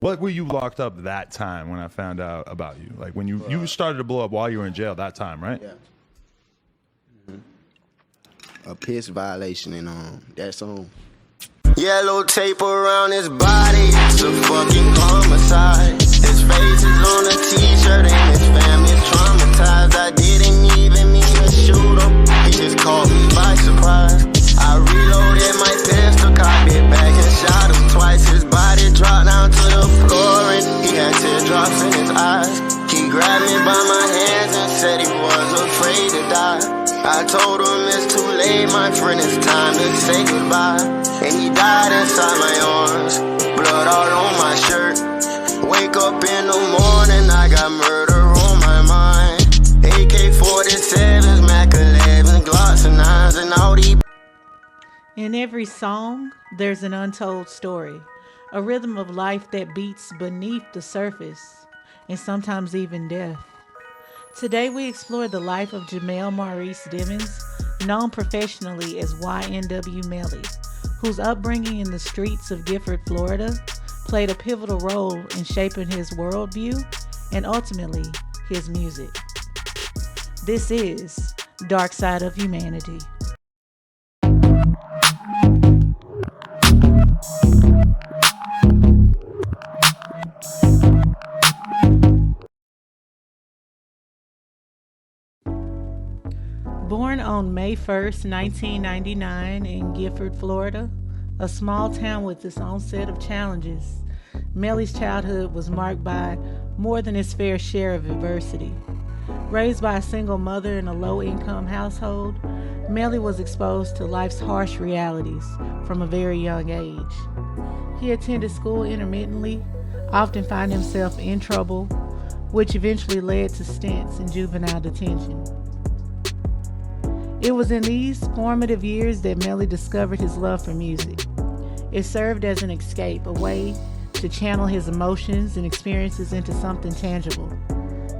What were you locked up that time when I found out about you? Like when you started to blow up while you were in jail that time, right? Yeah. A piss violation and that's on. Yellow tape around his body, it's a fucking homicide. His face is on a t-shirt and his family's traumatized. I didn't even mean to shoot him, he just caught me by surprise. I reloaded my pistol, cocked it back and shot him twice. His body dropped down to the floor and he had teardrops in his eyes. He grabbed me by my hands and said he was afraid to die. I told him it's too late, my friend, it's time to say goodbye. And he died inside my arms, blood all on my shirt. Wake up in the morning, I got murder on my mind. AK-47s, Mac 11s, Glocks and 9s and all these. In every song, there's an untold story, a rhythm of life that beats beneath the surface, and sometimes even death. Today we explore the life of Jamel Maurice Dimmons, known professionally as YNW Melly, whose upbringing in the streets of Gifford, Florida, played a pivotal role in shaping his worldview and ultimately his music. This is Dark Side of Humanity. Born on May 1st, 1999 in Gifford, Florida, a small town with its own set of challenges, Melly's childhood was marked by more than his fair share of adversity. Raised by a single mother in a low-income household, Melly was exposed to life's harsh realities from a very young age. He attended school intermittently, often finding himself in trouble, which eventually led to stints in juvenile detention. It was in these formative years that Melly discovered his love for music. It served as an escape, a way to channel his emotions and experiences into something tangible.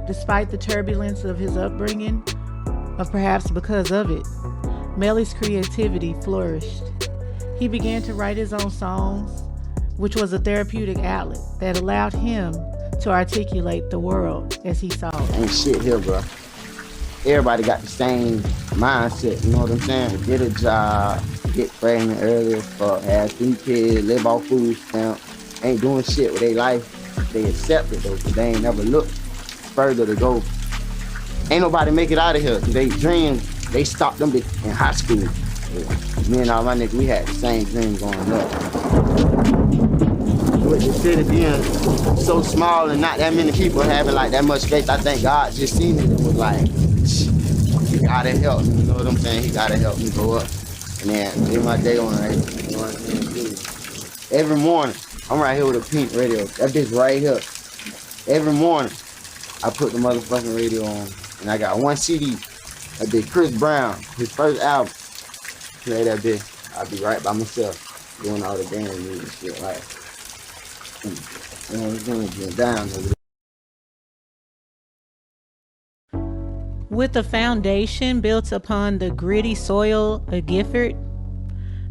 Despite the turbulence of his upbringing, or perhaps because of it, Melly's creativity flourished. He began to write his own songs, which was a therapeutic outlet that allowed him to articulate the world as he saw it. Ain't shit here, bro. Everybody got the same mindset, you know what I'm saying? Get a job, get pregnant early as fuck, have 3 kids, live off food stamps, ain't doing shit with their life. They accept it though, because they ain't never looked further to go. Ain't nobody make it out of here, because they dreams, they stopped them in high school. Yeah. Me and all my niggas, we had the same dream going up. With the city being so small and not that many people having like that much faith, I think God just seen it and was like, he gotta help me, you know what I'm saying? He gotta help me go up. And then get my day on right, you know what I'm saying? Every morning, I'm right here with a pink radio. That bitch right here. Every morning, I put the motherfucking radio on, and I got one CD. That bitch Chris Brown, his first album. Play that bitch. I'll be right by myself, doing all the damn music shit, like. You know, it's gonna get down over there. With a foundation built upon the gritty soil of Gifford,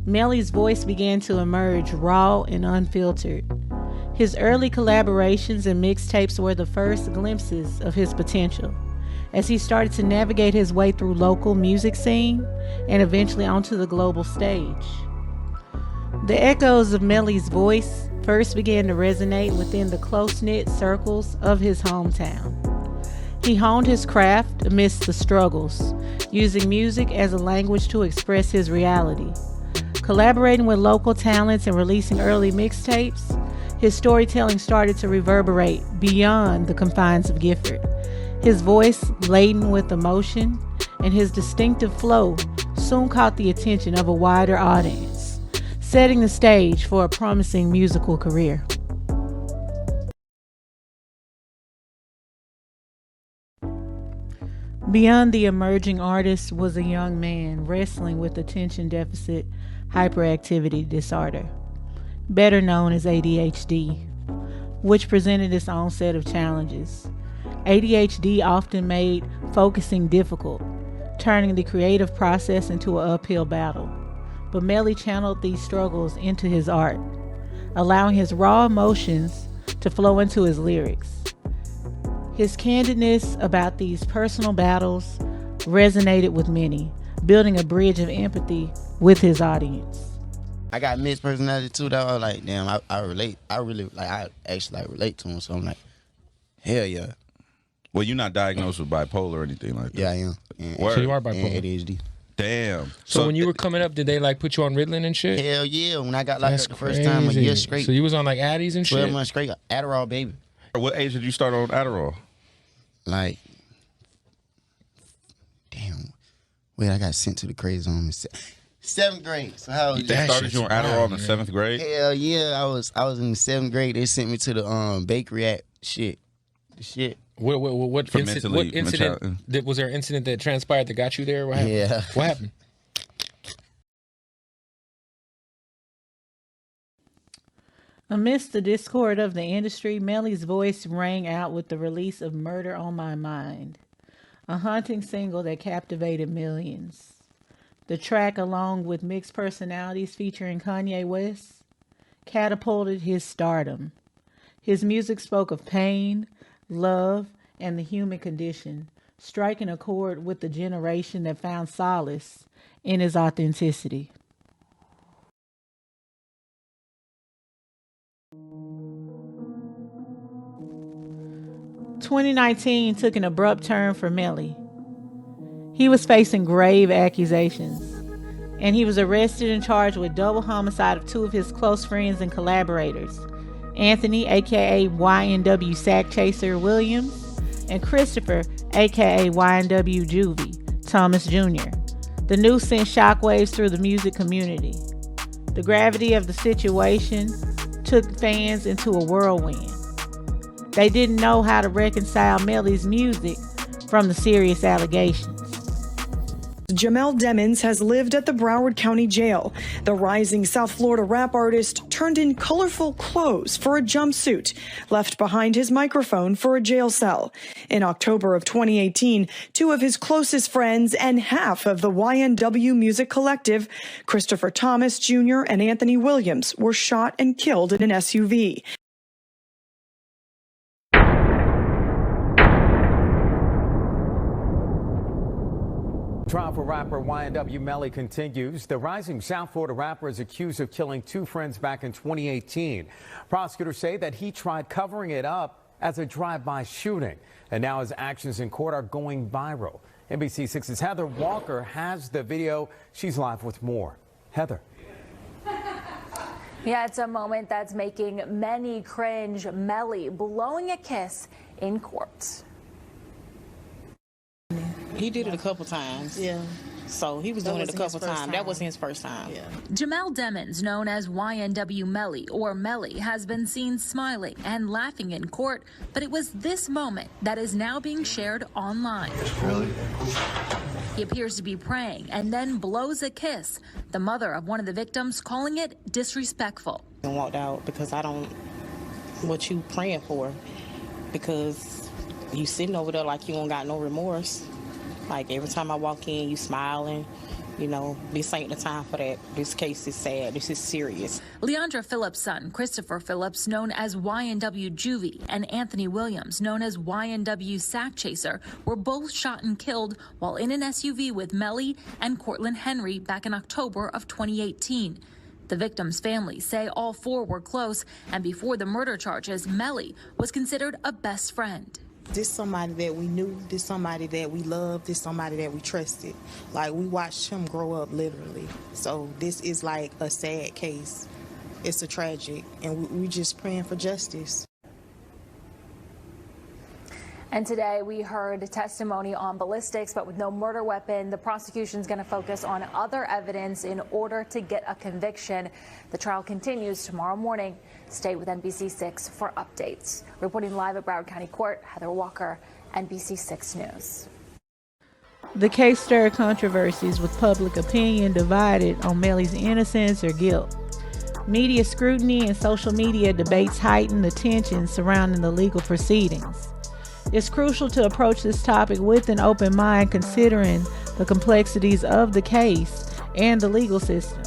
Melly's voice began to emerge raw and unfiltered. His early collaborations and mixtapes were the first glimpses of his potential, as he started to navigate his way through local music scene and eventually onto the global stage. The echoes of Melly's voice first began to resonate within the close-knit circles of his hometown. He honed his craft amidst the struggles, using music as a language to express his reality. Collaborating with local talents and releasing early mixtapes, his storytelling started to reverberate beyond the confines of Gifford. His voice, laden with emotion, and his distinctive flow soon caught the attention of a wider audience, setting the stage for a promising musical career. Beyond the emerging artist was a young man wrestling with attention deficit hyperactivity disorder, better known as ADHD, which presented its own set of challenges. ADHD often made focusing difficult, turning the creative process into an uphill battle. But Melly channeled these struggles into his art, allowing his raw emotions to flow into his lyrics. His candidness about these personal battles resonated with many, building a bridge of empathy with his audience. I got mixed personality too, though. I was like, damn, I relate. I really, like, I actually, like, relate to him. So I'm like, hell yeah. Well, you're not diagnosed with bipolar or anything like that? Yeah, I am. Word. So you are bipolar. And ADHD. Damn. So when you were coming up, did they like put you on Ritalin and shit? Hell yeah. When I got locked That's up the first time, a year straight. So you was on like Addies and 12 shit? months straight, Adderall, baby. What age did you start on Adderall? Like, damn. Wait, I got sent to the crazy zone in 7th grade. So how old They started you on Adderall in the 7th grade? Hell yeah. I was in the 7th grade. They sent me to the bakery at shit. The shit. What incident? Was there an incident that transpired that got you there? What happened? Yeah. What happened? Amidst the discord of the industry, Melly's voice rang out with the release of Murder on My Mind, a haunting single that captivated millions. The track, along with Mixed Personalities featuring Kanye West, catapulted his stardom. His music spoke of pain, love, and the human condition, striking a chord with the generation that found solace in his authenticity. "2019 took an abrupt turn for Melly. He was facing grave accusations, and he was arrested and charged with double homicide of two of his close friends and collaborators, Anthony, aka YNW Sack Chaser Williams, and Christopher, aka YNW Juvie Thomas Jr. The news sent shockwaves through the music community. The gravity of the situation took fans into a whirlwind. They didn't know how to reconcile Melly's music from the serious allegations. Jamel Demons has lived at the Broward County Jail. The rising South Florida rap artist turned in colorful clothes for a jumpsuit, left behind his microphone for a jail cell. In October of 2018, two of his closest friends and half of the YNW Music Collective, Christopher Thomas Jr. and Anthony Williams, were shot and killed in an SUV. Trial for rapper YNW Melly continues. The rising South Florida rapper is accused of killing two friends back in 2018. Prosecutors say that he tried covering it up as a drive-by shooting, and now his actions in court are going viral. NBC6's Heather Walker has the video. She's live with more. Heather. Yeah, it's a moment that's making many cringe. Melly blowing a kiss in court. He did it a couple times. Yeah. So he was doing it a couple times. That wasn't his first time. Yeah. Jamel Demons, known as YNW Melly or Melly, has been seen smiling and laughing in court, but it was this moment that is now being shared online. Really? He appears to be praying and then blows a kiss. The mother of one of the victims calling it disrespectful. I walked out because I don't what you praying for, because you sitting over there like you don't got no remorse. Like every time I walk in, you smiling. You know, this ain't the time for that. This case is sad. This is serious. Leandra Phillips' son, Christopher Phillips, known as YNW Juvie, and Anthony Williams, known as YNW Sack Chaser, were both shot and killed while in an SUV with Melly and Cortland Henry back in October of 2018. The victims' families say all four were close, and before the murder charges, Melly was considered a best friend. This somebody that we knew, this somebody that we loved, this somebody that we trusted. Like, we watched him grow up, literally. So this is like a sad case. It's a tragic, and we just praying for justice. And today we heard testimony on ballistics, but with no murder weapon, the prosecution's going to focus on other evidence in order to get a conviction. The trial continues tomorrow morning. Stay with NBC6 for updates. Reporting live at Broward County Court, Heather Walker, NBC6 News. The case stirred controversies, with public opinion divided on Melly's innocence or guilt. Media scrutiny and social media debates heightened the tension surrounding the legal proceedings. It's crucial to approach this topic with an open mind, considering the complexities of the case and the legal system.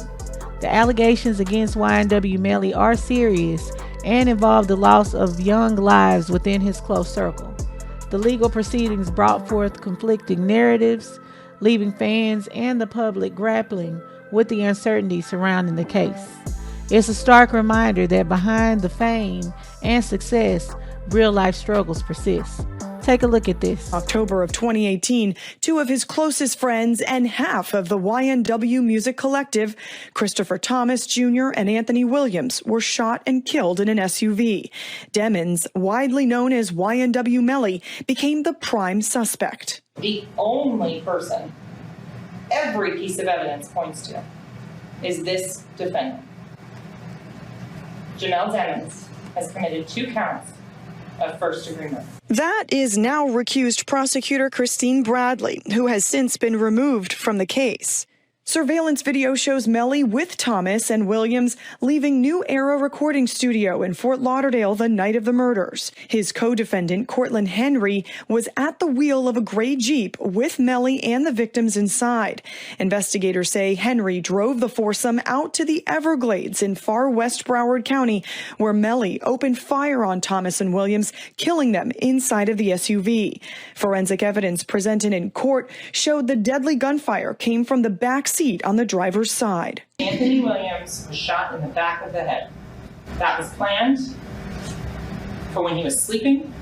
The allegations against YNW Melly are serious, and involved the loss of young lives within his close circle. The legal proceedings brought forth conflicting narratives, leaving fans and the public grappling with the uncertainty surrounding the case. It's a stark reminder that behind the fame and success, real-life struggles persist. Take a look at this. October of 2018, two of his closest friends and half of the YNW Music Collective, Christopher Thomas Jr. and Anthony Williams, were shot and killed in an SUV. Demmons, widely known as YNW Melly, became the prime suspect. The only person every piece of evidence points to is this defendant. Jamel Demmons has committed 2 counts of first-degree murder. That is now recused prosecutor Christine Bradley, who has since been removed from the case. Surveillance video shows Melly with Thomas and Williams leaving New Era Recording Studio in Fort Lauderdale the night of the murders. His co-defendant, Cortland Henry, was at the wheel of a gray Jeep with Melly and the victims inside. Investigators say Henry drove the foursome out to the Everglades in far west Broward County, where Melly opened fire on Thomas and Williams, killing them inside of the SUV. Forensic evidence presented in court showed the deadly gunfire came from the back seat on the driver's side. Anthony Williams was shot in the back of the head. That was planned for when he was sleeping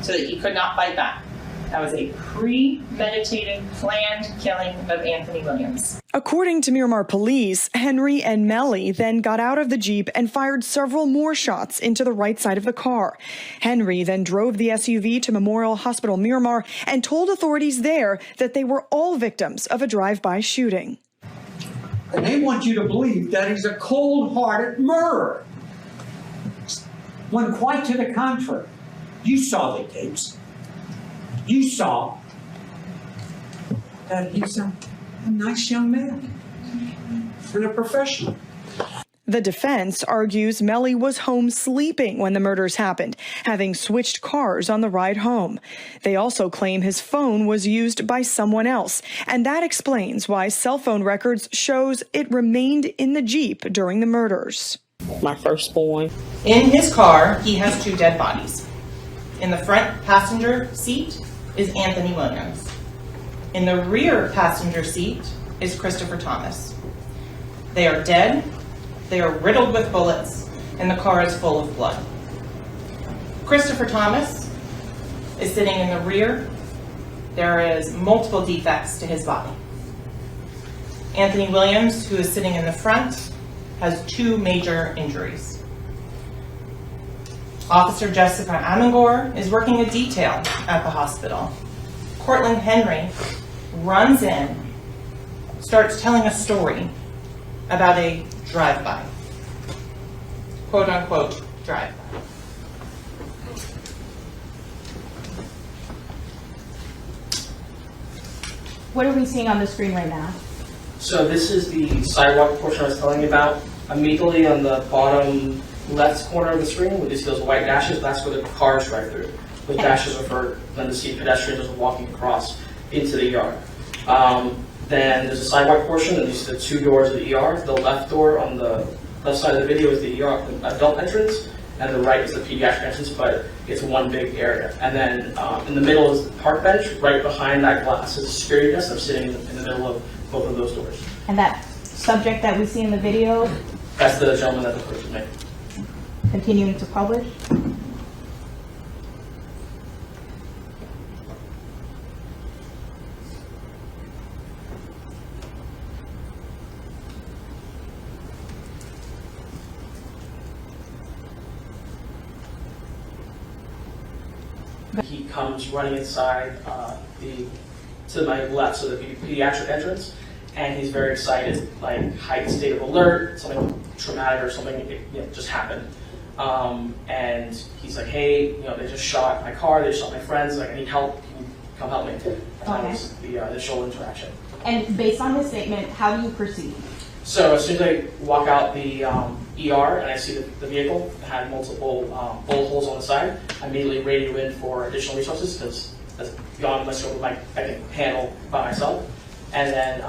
so that he could not fight back. That was a premeditated, planned killing of Anthony Williams. According to Miramar police, Henry and Melly then got out of the Jeep and fired several more shots into the right side of the car. Henry then drove the SUV to Memorial Hospital Miramar and told authorities there that they were all victims of a drive-by shooting. And they want you to believe that he's a cold-hearted murderer, when quite to the contrary. You saw the tapes. You saw that he's a nice young man and a professional. The defense argues Melly was home sleeping when the murders happened, having switched cars on the ride home. They also claim his phone was used by someone else, and that explains why cell phone records shows it remained in the Jeep during the murders. My firstborn. In his car, he has 2 dead bodies. In the front passenger seat is Anthony Williams. In the rear passenger seat is Christopher Thomas. They are dead, they are riddled with bullets, and the car is full of blood. Christopher Thomas is sitting in the rear. There is multiple defects to his body. Anthony Williams, who is sitting in the front, has 2 major injuries. Officer Jessica Amangor is working a detail at the hospital. Cortland Henry runs in, starts telling a story about a drive-by, quote-unquote drive-by. What are we seeing on the screen right now? So this is the sidewalk portion I was telling you about. Immediately on the bottom left corner of the screen, we see those white dashes. That's where the cars drive through. The dashes are for when to see pedestrians walking across into the ER. Then there's a sidewalk portion, and these are the 2 doors of the ER. The left door on the left side of the video is the ER adult entrance, and the right is the pediatric entrance, but it's one big area. And then in the middle is the park bench. Right behind that glass is a security desk. I'm sitting in the middle of both of those doors. And that subject that we see in the video? That's the gentleman that the person made. Continuing to publish? He comes running inside to my left, so the pediatric entrance, and he's very excited, like heightened state of alert, something traumatic or something just happened. And he's like, hey, they just shot my car, they shot my friends, like I need help, can you come help me? And that was the initial interaction. And based on his statement, how do you proceed? So as soon as I walk out the ER and I see the vehicle had multiple bullet holes on the side, I immediately radio in for additional resources because that's beyond my scope of I can handle by myself. and then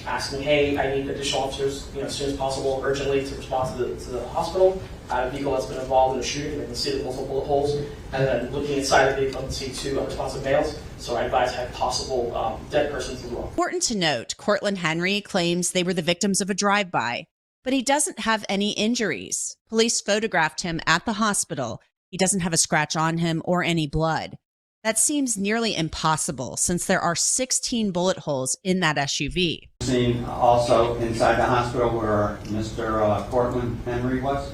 asking, hey, I need additional officers, as soon as possible, urgently, to respond to the hospital. I have a vehicle that's been involved in a shooting, and I can see the multiple bullet holes. And then looking inside the vehicle and see 2 unresponsive males. So I advise I have possible dead persons as well. Important to note, Cortland Henry claims they were the victims of a drive-by, but he doesn't have any injuries. Police photographed him at the hospital. He doesn't have a scratch on him or any blood. That seems nearly impossible since there are 16 bullet holes in that SUV. Seen also inside the hospital where Mr. Cortland Henry was?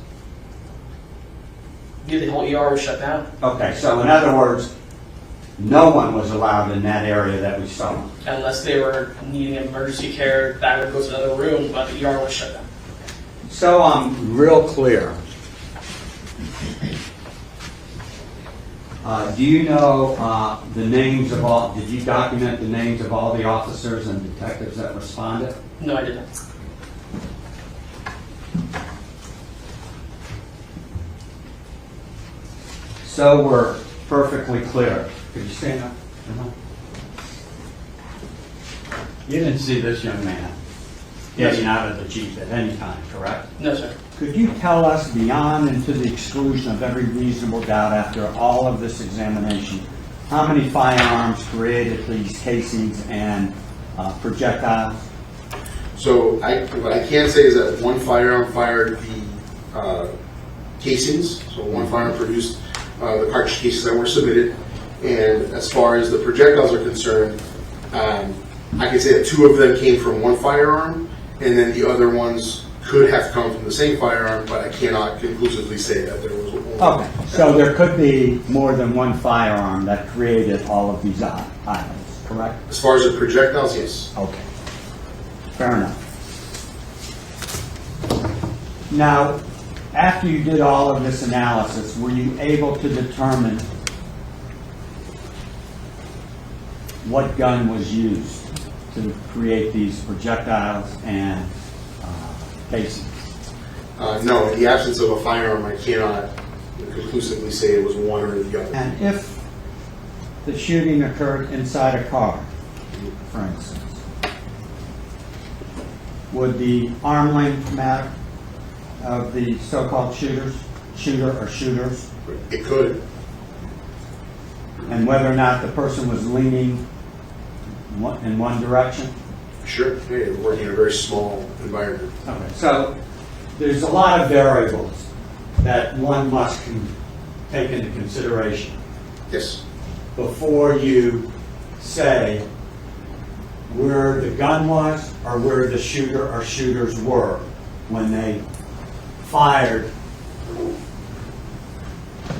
Yeah, the whole ER was shut down. Okay, so in other words, no one was allowed in that area that we saw. Unless they were needing emergency care, that would go to another room, but the ER was shut down. So I'm real clear. Do you know the names of all, did you document the names of all the officers and detectives that responded? No, I didn't. So we're perfectly clear. Could you stand up? You didn't see this young man getting out of the Jeep at any time, correct? No, sir. Could you tell us, beyond and to the exclusion of every reasonable doubt after all of this examination, how many firearms created these casings and projectiles? So what I can say is that one firearm fired the casings, so one firearm produced the cartridge cases that were submitted. And as far as the projectiles are concerned, I can say that 2 of them came from one firearm, and then the other ones could have come from the same firearm, but I cannot conclusively say that there was only one. Okay, so there could be more than one firearm that created all of these items, correct? As far as the projectiles, yes. Okay, fair enough. Now, after you did all of this analysis, were you able to determine what gun was used to create these projectiles and casings? No, in the absence of a firearm, I cannot conclusively say it was one or the other. And if the shooting occurred inside a car, for instance, would the arm length matter of the so-called shooter or shooters? It could. And whether or not the person was leaning in one direction? Sure, yeah, you're working in a very small environment. Okay, so there's a lot of variables that one must take into consideration. Yes. Before you say where the gun was or where the shooter or shooters were when they fired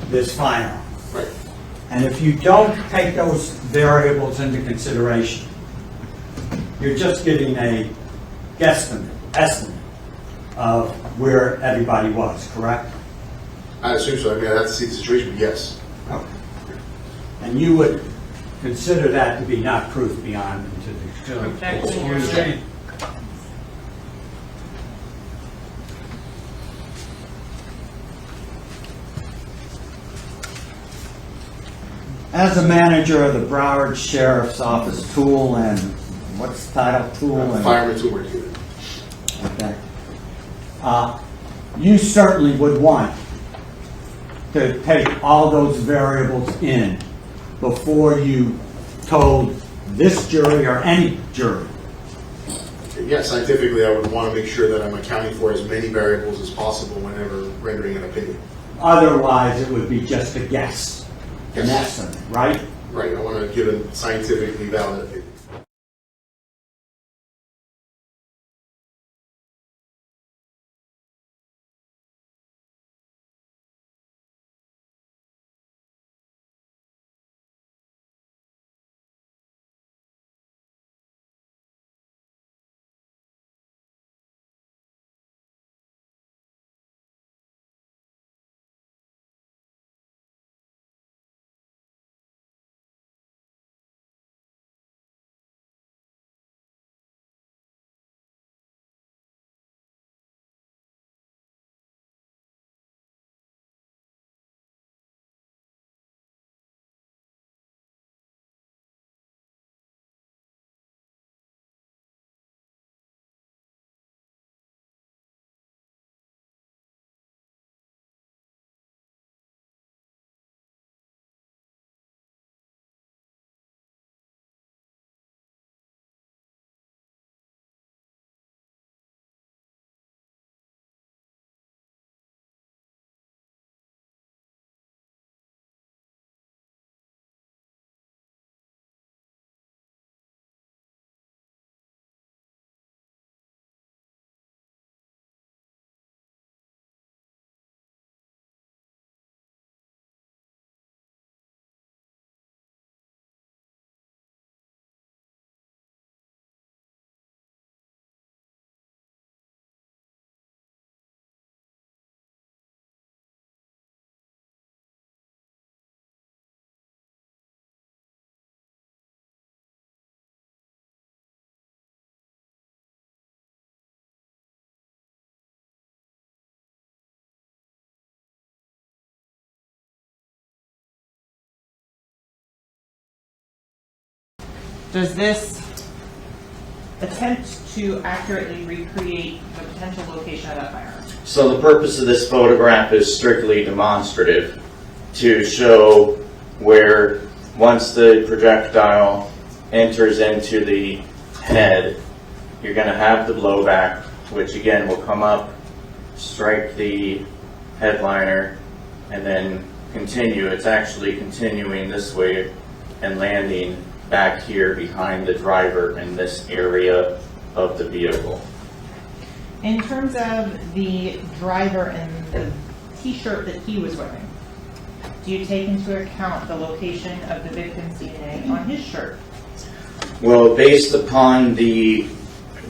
this firearm. Right. And if you don't take those variables into consideration, you're just getting a estimate of where everybody was, correct? I assume so. I mean, I'd have to see the situation, but yes. Okay. And you would consider that to be not proof beyond to the exclusion. As a manager of the Broward Sheriff's Office tool and what's the title? Tool and Fireman Tool Work Unit. Okay. You certainly would want to take all those variables in before you told this jury or any jury. Yeah, scientifically, I would want to make sure that I'm accounting for as many variables as possible whenever rendering an opinion. Otherwise, it would be just a guess, an estimate, right? Right. I want to give a scientifically valid opinion. Does this attempt to accurately recreate the potential location of that firearm? So the purpose of this photograph is strictly demonstrative to show where once the projectile enters into the head, you're going to have the blowback, which again will come up, strike the headliner, and then continue. It's actually continuing this way and landing back here behind the driver in this area of the vehicle. In terms of the driver and the t-shirt that he was wearing, do you take into account the location of the victim's DNA on his shirt? Well, based upon the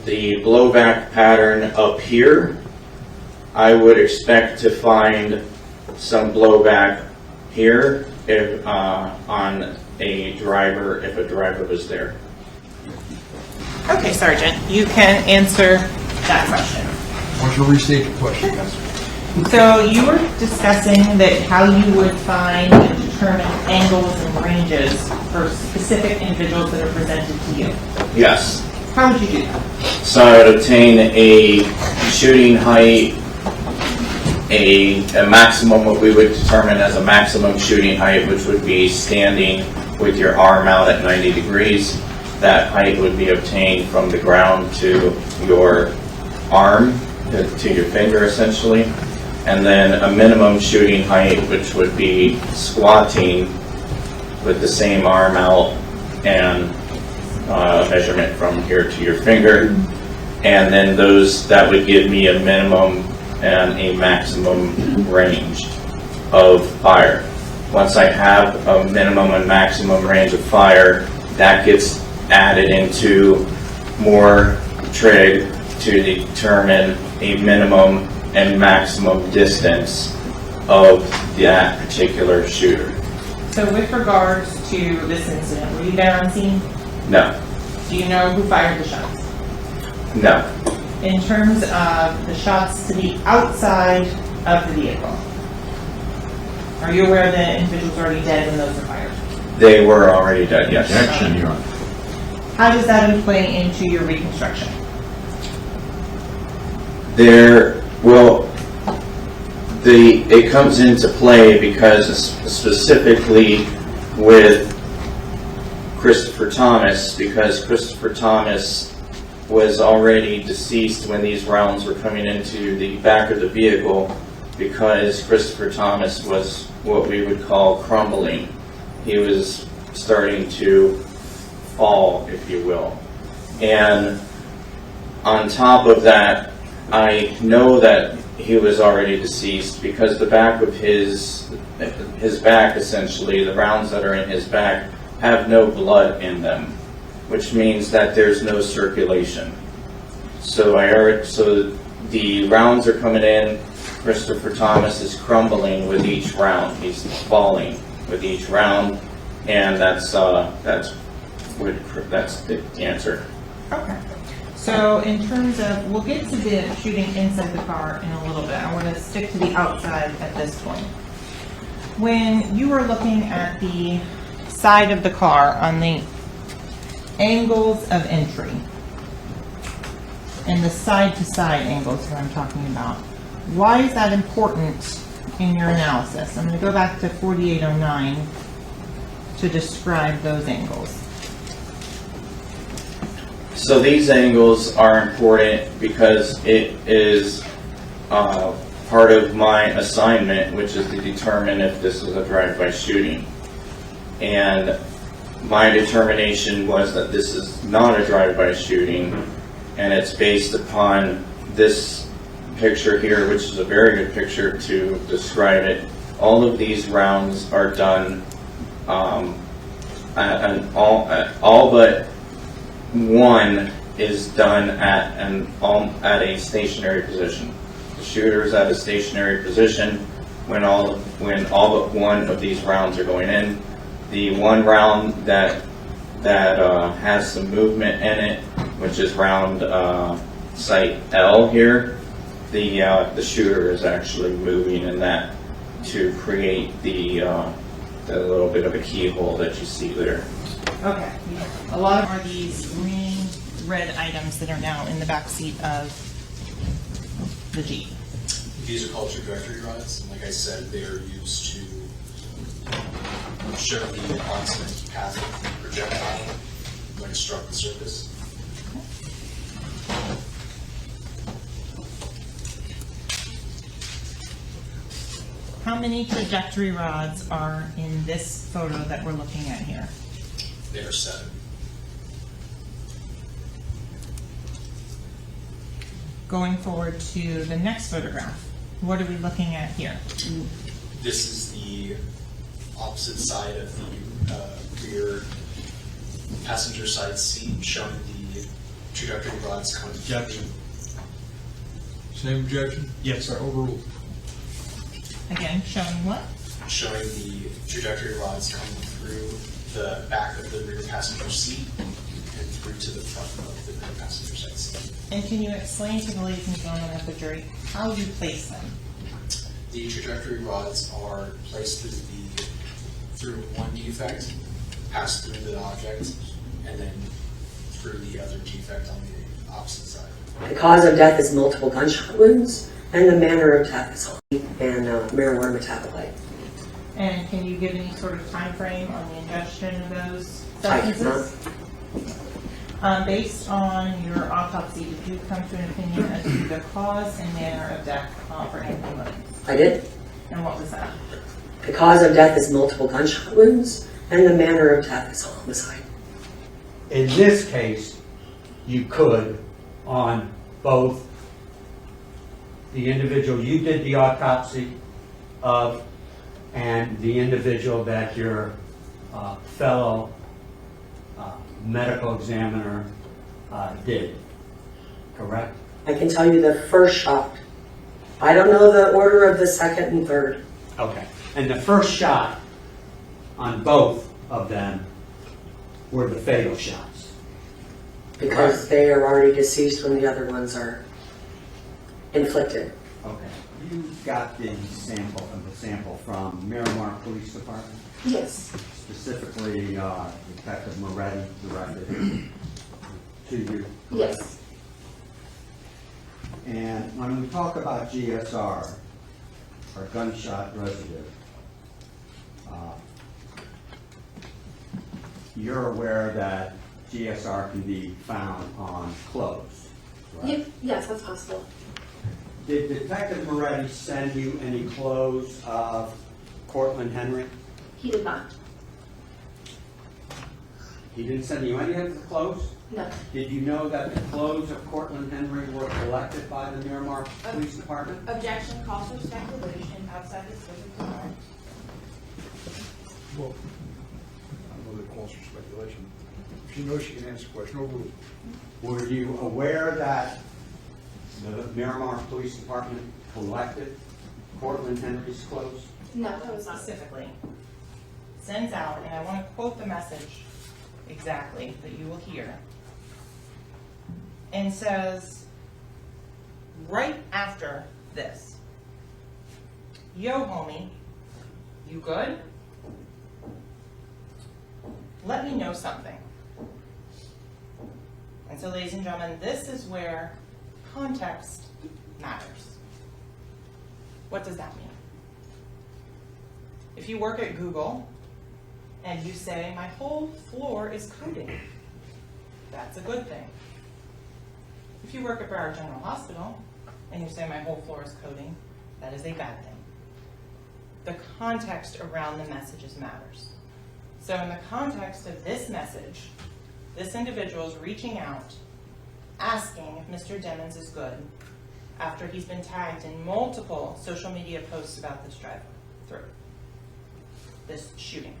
blowback pattern up here, I would expect to find some blowback here if on a driver, if a driver was there. Okay, Sergeant, you can answer that question. Why don't you restate the question, yes? So you were discussing that how you would find and determine angles and ranges for specific individuals that are presented to you. Yes. How would you do that? So I would obtain a shooting height, a maximum, what we would determine as a maximum shooting height, which would be standing with your arm out at 90 degrees. That height would be obtained from the ground to your arm, to your finger essentially. And then a minimum shooting height, which would be squatting with the same arm out and measurement from here to your finger. And then that would give me a minimum and a maximum range of fire. Once I have a minimum and maximum range of fire, that gets added into more trig to determine a minimum and maximum distance of that particular shooter. So with regards to this incident, were you there on scene? No. Do you know who fired the shots? No. In terms of the shots to the outside of the vehicle, are you aware the individual's already dead when those were fired? They were already dead, yes. Action, Your Honor. How does that play into your reconstruction? It comes into play because specifically with Christopher Thomas, because Christopher Thomas was already deceased when these rounds were coming into the back of the vehicle, because Christopher Thomas was what we would call crumbling. He was starting to fall, if you will. And on top of that, I know that he was already deceased because the back of his back, essentially, the rounds that are in his back, have no blood in them, which means that there's no circulation. So the rounds are coming in. Christopher Thomas is crumbling with each round. He's falling with each round, and that's the answer. Okay. So in terms of, we'll get to the shooting inside the car in a little bit. I want to stick to the outside at this point. When you were looking at the side of the car on the angles of entry and the side-to-side angles that I'm talking about, why is that important in your analysis? I'm going to go back to 4809 to describe those angles. So these angles are important because it is part of my assignment, which is to determine if this is a drive-by shooting. And my determination was that this is not a drive-by shooting, and it's based upon this picture here, which is a very good picture to describe it. All of these rounds are done, and all but one is done at a stationary position. The shooter is at a stationary position when all but one of these rounds are going in. The one round that has some movement in it, which is round site L here, the shooter is actually moving in that to create the little bit of a keyhole that you see there. Okay. A lot of are these green, red items that are now in the back seat of the Jeep. These are called trajectory rods, and like I said, they are used to show the approximate path of the projectile when it struck the surface. How many trajectory rods are in this photo that we're looking at here? There are 7. Going forward to the next photograph, what are we looking at here? This is the opposite side of the rear passenger side seat, showing the trajectory rods coming. Objection. Same objection? Yes, sir. Overruled. Again, showing what? Showing the trajectory rods coming through the back of the rear passenger seat and through to the front of the rear passenger side seat. And can you explain to the ladies and gentlemen of the jury how you place them? The trajectory rods are placed through one defect, pass through the object, and then through the other defect on the opposite side. The cause of death is multiple gunshot wounds, and the manner of death is and marijuana metabolite. And can you give any sort of time frame on the ingestion of those I cannot. substances? Based on your autopsy, did you come to an opinion as to the cause and manner of death for Anthony Williams? I did. And what was that? The cause of death is multiple gunshot wounds, and the manner of death is homicide. In this case, you could, on both the individual you did the autopsy of and the individual that your fellow medical examiner did, correct? I can tell you the first shot. I don't know the order of the second and third. Okay. And the first shot on both of them were the fatal shots. Because they are already deceased when the other ones are inflicted. Okay. You got the sample from Miramar Police Department? Yes. Specifically, Detective Moretti directed it to you? Yes. And when we talk about GSR, or gunshot residue, you're aware that GSR can be found on clothes, right? Yes, that's possible. Did Detective Moretti send you any clothes of Cortland Henry? He did not. He didn't send you any of the clothes? No. Did you know that the clothes of Cortland Henry were collected by the Miramar Police Department? Objection calls for speculation outside the scope of the court. Well, I don't know that calls for speculation. If she knows she can answer the question, overruled. Were you aware that the Miramar Police Department collected Cortland Henry's clothes? No, that was not. Specifically sends out, and I want to quote the message exactly that you will hear, and says right after this, "Yo, homie, you good? Let me know something." And so, ladies and gentlemen, this is where context matters. What does that mean? If you work at Google and you say, "My whole floor is coding," that's a good thing. If you work at Broward General Hospital and you say, "My whole floor is coding," that is a bad thing. The context around the messages matters. So in the context of this message, this individual is reaching out, asking if Mr. Demmons is good, after he's been tagged in multiple social media posts about this drive-through, this shooting.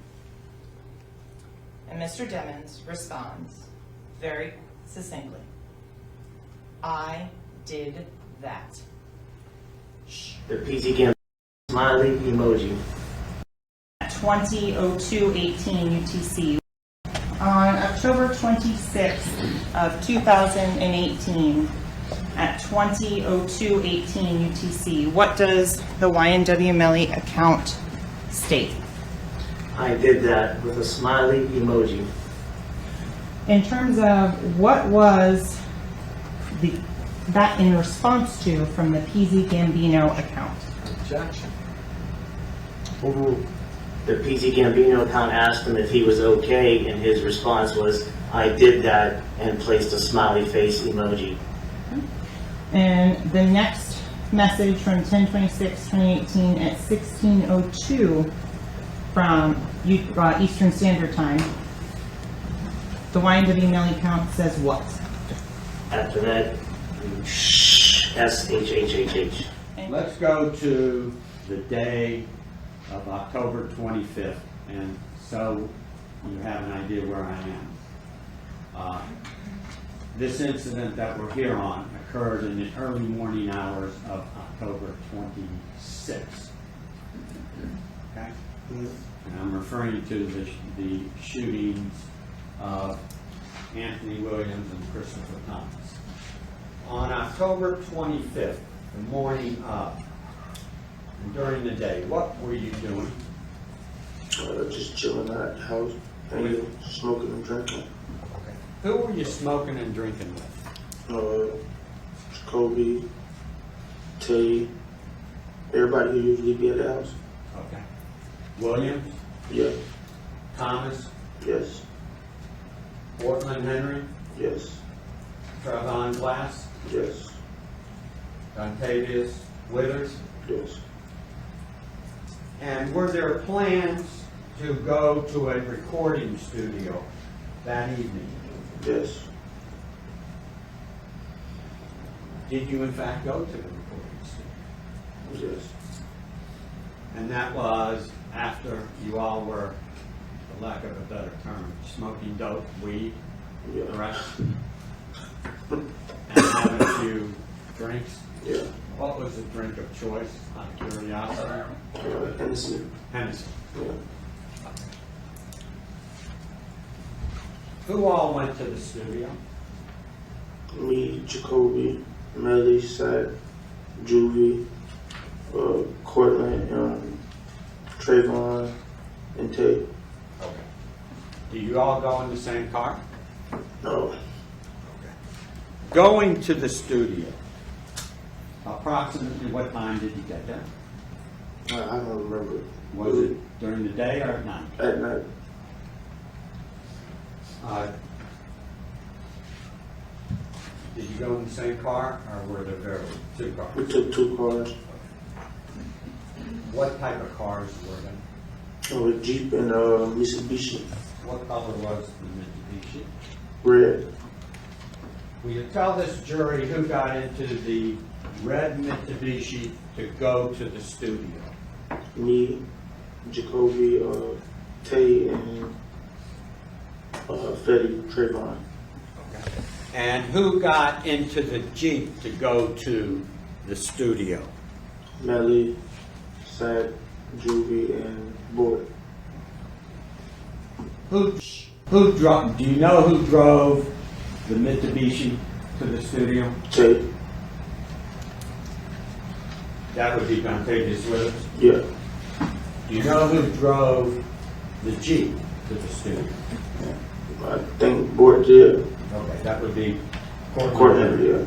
And Mr. Demmons responds very succinctly, "I did that." The PT Cam smiley emoji. At 20:02:18 UTC, on October 26th of 2018, at 20:02:18 UTC, what does the YNW Melly account state? I did that with a smiley emoji. In terms of what was that in response to from the PZ Gambino account? Objection. Overruled. The PZ Gambino account asked him if he was okay, and his response was, I did that, and placed a smiley face emoji. And the next message from 10/26/2018 at 16:02 from Eastern Standard Time. The YNW Melly account says what? After that, SHHHH. Let's go to the day of October 25th, and so you have an idea where I am. This incident that we're here on occurred in the early morning hours of October 26th. Okay? And I'm referring to the shootings of Anthony Williams and Christopher Thomas. On October 25th, the morning of, and during the day, what were you doing? Just chilling at the house, hanging, smoking and drinking. Okay. Who were you smoking and drinking with? Jacoby, Tay, everybody who usually be at the house. Okay. Williams? Yeah. Thomas? Yes. Portland Henry? Yes. Trevon Glass? Yes. Dontavius Withers? Yes. And were there plans to go to a recording studio that evening? Yes. Did you in fact go to the recording studio? Yes. And that was after you all were, for lack of a better term, smoking dope, weed, correct? And having a few drinks? Yeah. What was the drink of choice, out of curiosity? Hennessy. Hennessy. Yeah. Who all went to the studio? Me, Jacoby, Melly, CITED, Juvie, Cortland, Trayvon, and Tay. Okay. Do you all go in the same car? No. Okay. Going to the studio, approximately what time did you get there? I don't remember. Was it during the day or at night? At night. Did you go in the same car, or were there two cars? We took two cars. What type of cars were they? A Jeep and a Mitsubishi. What color was the Mitsubishi? Red. Will you tell this jury who got into the red Mitsubishi to go to the studio? Me, Jacoby, Tay, and Fetty, Trayvon. Okay. And who got into the Jeep to go to the studio? Melly, CITED, Juvie, and Boyd. Who drove? Do you know who drove the Mitsubishi to the studio? Tay. That would be Dontavius Withers? Yeah. Do you know who drove the Jeep to the studio? I think Boyd did. Okay, that would be Cortland, yeah.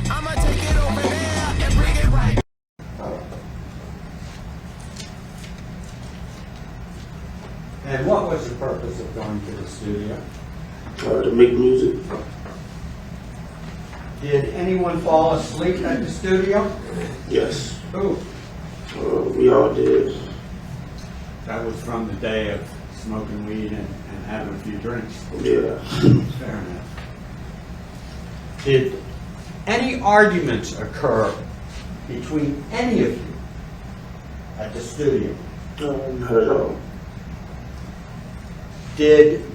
I'ma take it over there and bring it right. And what was the purpose of going to the studio? To make music. Did anyone fall asleep at the studio? Yes. Who? We all did. That was from the day of smoking weed and having a few drinks. Yeah. Fair enough. Did any arguments occur between any of you at the studio? Not at all. Did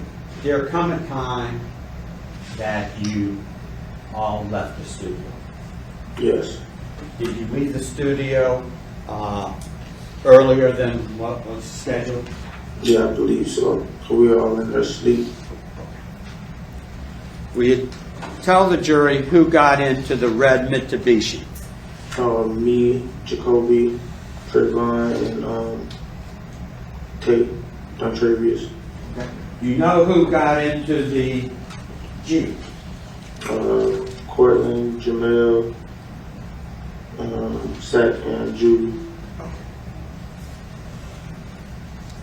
there come a time that you all left the studio? Yes. Did you leave the studio earlier than what was scheduled? Yeah, I believe so. So we were all in there asleep. Will you tell the jury who got into the red Mitsubishi? Me, Jacoby, Trayvon, and Tate, Dontravius. Okay. You know who got into the Jeep? Cortland, Jamel, Seth, and Judy.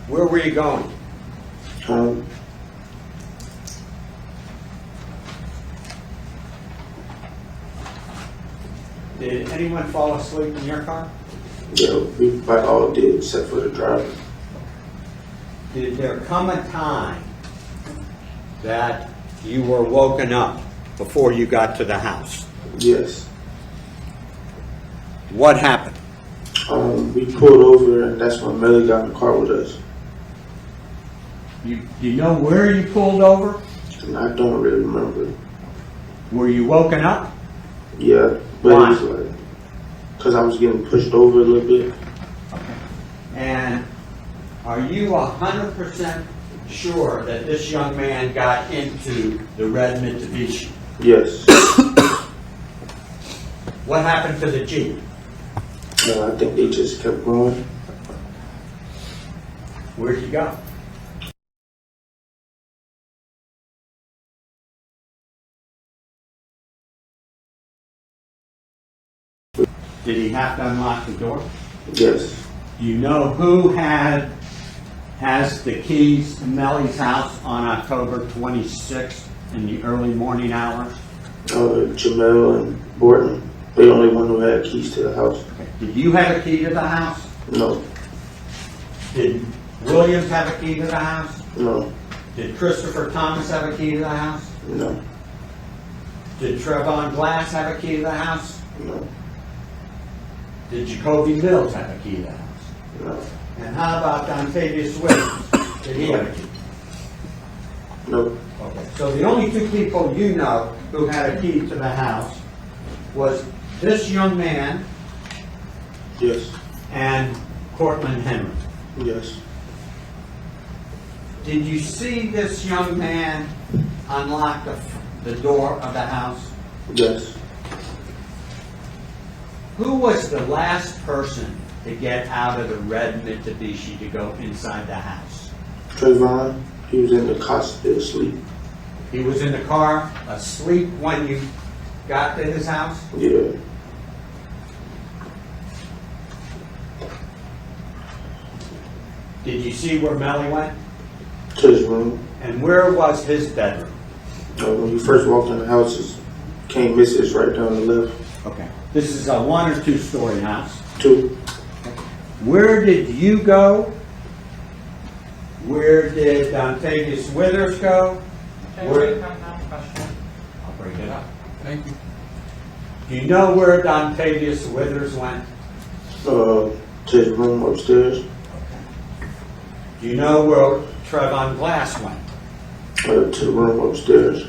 Where were you going? Did anyone fall asleep in your car? Yeah, we about all did except for the driver. Did there come a time that you were woken up before you got to the house? Yes. What happened? We pulled over, and that's when Melly got in the car with us. You know where you pulled over? And I don't really remember. Were you woken up? Yeah, but Why? it was like, because I was getting pushed over a little bit. Okay. And are you 100% sure that this young man got into the red Mitsubishi? Yes. What happened to the Jeep? I think they just kept going. Where'd you go? Did he have to unlock the door? Yes. Do you know who has the keys to Melly's house on October 26th in the early morning hours? Jamel and Borton. They the only one who had keys to the house. Okay. Did you have a key to the house? No. Did Williams have a key to the house? No. Did Christopher Thomas have a key to the house? No. Did Trevon Glass have a key to the house? No. Did Jacoby Mills have a key to the house? No. And how about Dontavius Williams? Did he have a key? No. Okay. So the only two people you know who had a key to the house was this young man. Yes. And Cortland Henry. Yes. Did you see this young man unlock the door of the house? Yes. Who was the last person to get out of the red Mitsubishi to go inside the house? Trayvon. He was in the car still asleep. He was in the car asleep when you got to his house? Yeah. Did you see where Melly went? To his room. And where was his bedroom? When you first walked in the house, it came Mrs. right down the left. Okay. This is a 1 or 2 story house? 2. Where did you go? Where did Dontavius Withers go? I'll bring it up. Thank you. Do you know where Dontavius Withers went? To his room upstairs. Do you know where Trevon Glass went? To the room upstairs.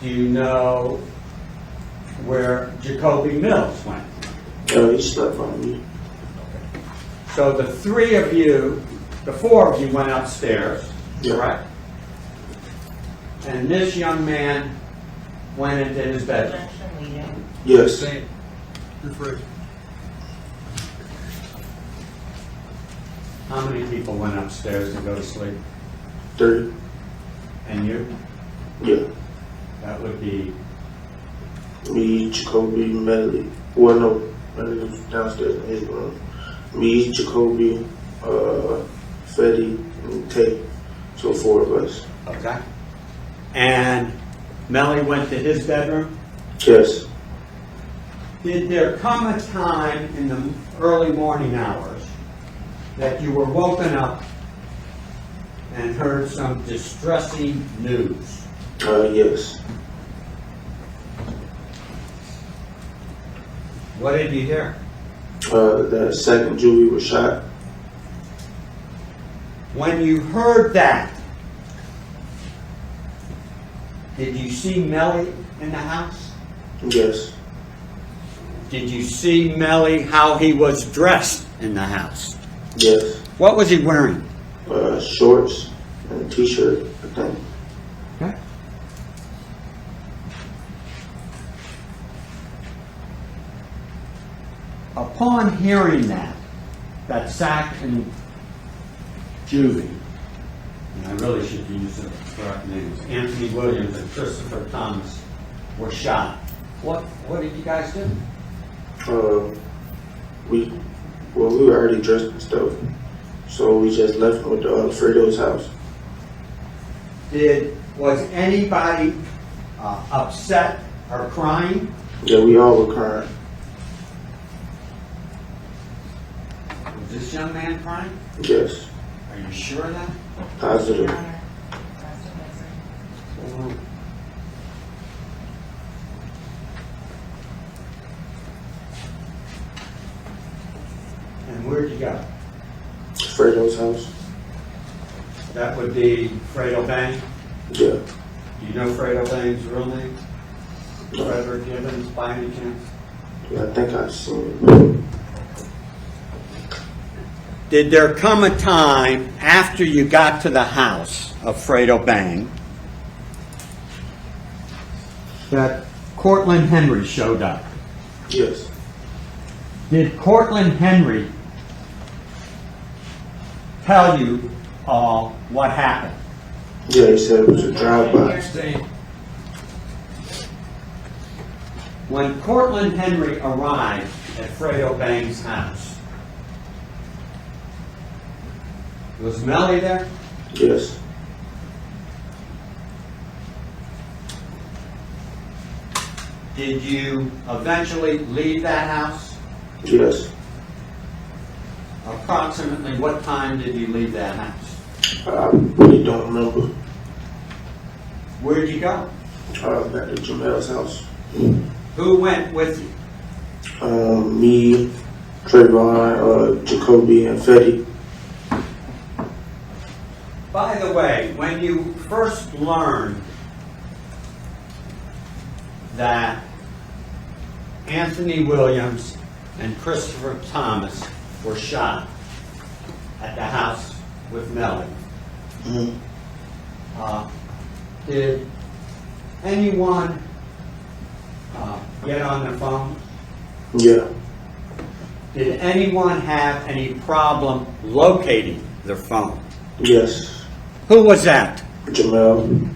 Do you know where Jacoby Mills went? He slept on me. So the 3 of you, the 4 of you went upstairs, correct? And this young man went into his bedroom. Yes. You're free. How many people went upstairs to go to sleep? 3. And you? Yeah. That would be me, Jacoby, Melly. Well, no, Melly was downstairs in his room. Me, Jacoby, Fetty, and Tay. So 4 of us. okay. And Melly went to his bedroom? Yes. Did there come a time in the early morning hours that you were woken up and heard some distressing news? Yes. What did you hear? That second Julie was shot. When you heard that, did you see Melly in the house? Yes. Did you see Melly how he was dressed in the house? Yes. What was he wearing? Shorts and a t-shirt, I think. Okay. Upon hearing that Zach and Juvie, and I really should use the correct names, Anthony Williams and Christopher Thomas were shot. What did you guys do? We were already dressed and stuff, so we just left with Fredo's house. Was anybody upset or crying? Yeah, we all were crying. Was this young man crying? Yes. Are you sure of that? Positive. And where'd you go? Fredo's house. That would be Fredo Bang? Yeah. Do you know Fredo Bang's real name? Frederick Gibbons, by any chance? Yeah, I think I've seen it. Did there come a time after you got to the house of Fredo Bang that Cortland Henry showed up? Yes. Did Cortland Henry tell you what happened? Yeah, he said it was a drive-by. When Cortland Henry arrived at Fredo Bang's house, was Melly there? Yes. Did you eventually leave that house? Yes. Approximately what time did you leave that house? I really don't remember. Where'd you go? Back to Jamel's house. Who went with you? Me, Trayvon, Jacoby, and Fetty. By the way, when you first learned that Anthony Williams and Christopher Thomas were shot at the house with Melly, did anyone get on the phone? Yeah. Did anyone have any problem locating their phone? Yes. Who was that? Jamel.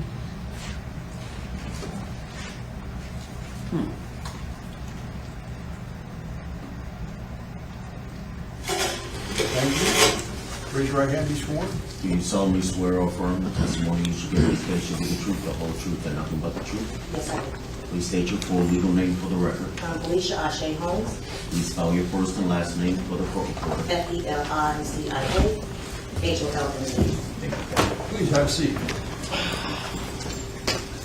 Raise your right hand, be sworn. Do you solemnly swear or affirm the testimony you should give this case shall be the truth, the whole truth, and nothing but the truth? Yes, I do. Please state your full legal name for the record. Felicia Ashe Holmes, Please spell your first and last name for the court reporter. FELICIA, HOLMZ. Please have a seat.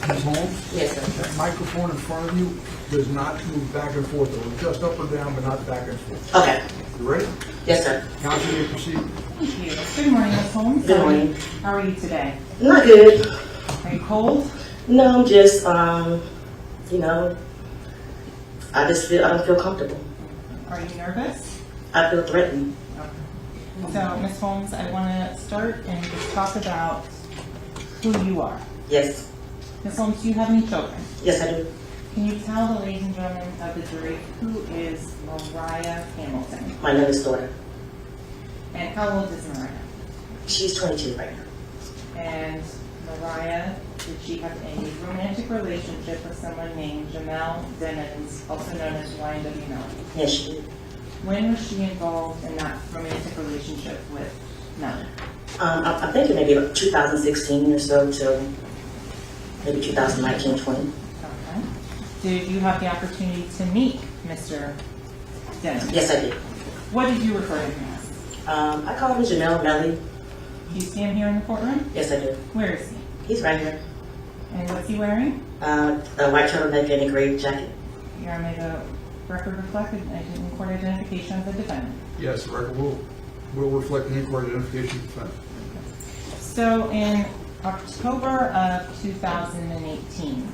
Ms. Holmes? Yes, sir. That microphone in front of you does not move back and forth. It will just up or down, but not back and forth. Okay. You ready? Yes, sir. Counsel, you may proceed. Thank you. Good morning, Ms. Holmes. Good morning. How are you today? Not good. Are you cold? No, I'm just, you know, I don't feel comfortable. Are you nervous? I feel threatened. So, Ms. Holmes, I want to start and just talk about who you are. Yes. Ms. Holmes, do you have any children? Yes, I do. Can you tell the ladies and gentlemen of the jury who is Mariah Hamilton? My youngest daughter. And how old is Mariah? She's 22 right now. And Mariah, did she have a romantic relationship with someone named Jamel Demons, also known as YNW Melly? Yes, she did. When was she involved in that romantic relationship with Melly? I'm thinking maybe about 2016 or so till maybe 2019, 20. Okay. Did you have the opportunity to meet Mr. Demons? Yes, I did. What did you refer to him as? I call him Jamel Melly. Do you see him here in the courtroom? Yes, I do. Where is he? He's right here. And what's he wearing? A white turtleneck and a gray jacket. Your Honor, may the record reflect an in-court identification of the defendant. Yes, the record will reflect the in-court identification of the defendant. So in October of 2018,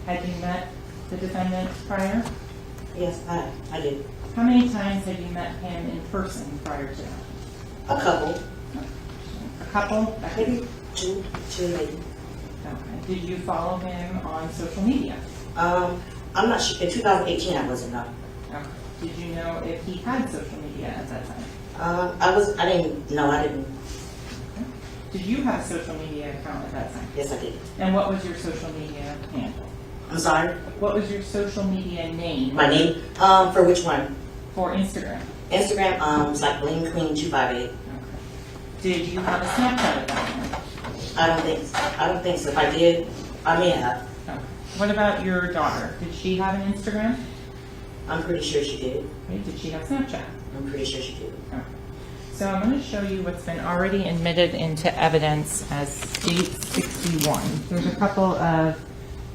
had you met the defendant prior? Yes, I did. How many times had you met him in person prior to that? A couple. A couple? Maybe two maybe. Okay. Did you follow him on social media? I'm not sure. In 2018, I wasn't. No. Okay. Did you know if he had social media at that time? I didn't. No, I didn't. Did you have a social media account at that time? Yes, I did. And what was your social media handle? I'm sorry? What was your social media name? My name? For which one? For Instagram. Instagram, it's like Bling Queen 258. Did you have a Snapchat at that time? I don't think so. If I did, I may have. Okay. What about your daughter? Did she have an Instagram? I'm pretty sure she did. Okay. Did she have Snapchat? I'm pretty sure she did. Okay. So I'm going to show you what's been already admitted into evidence as State 61. There's a couple of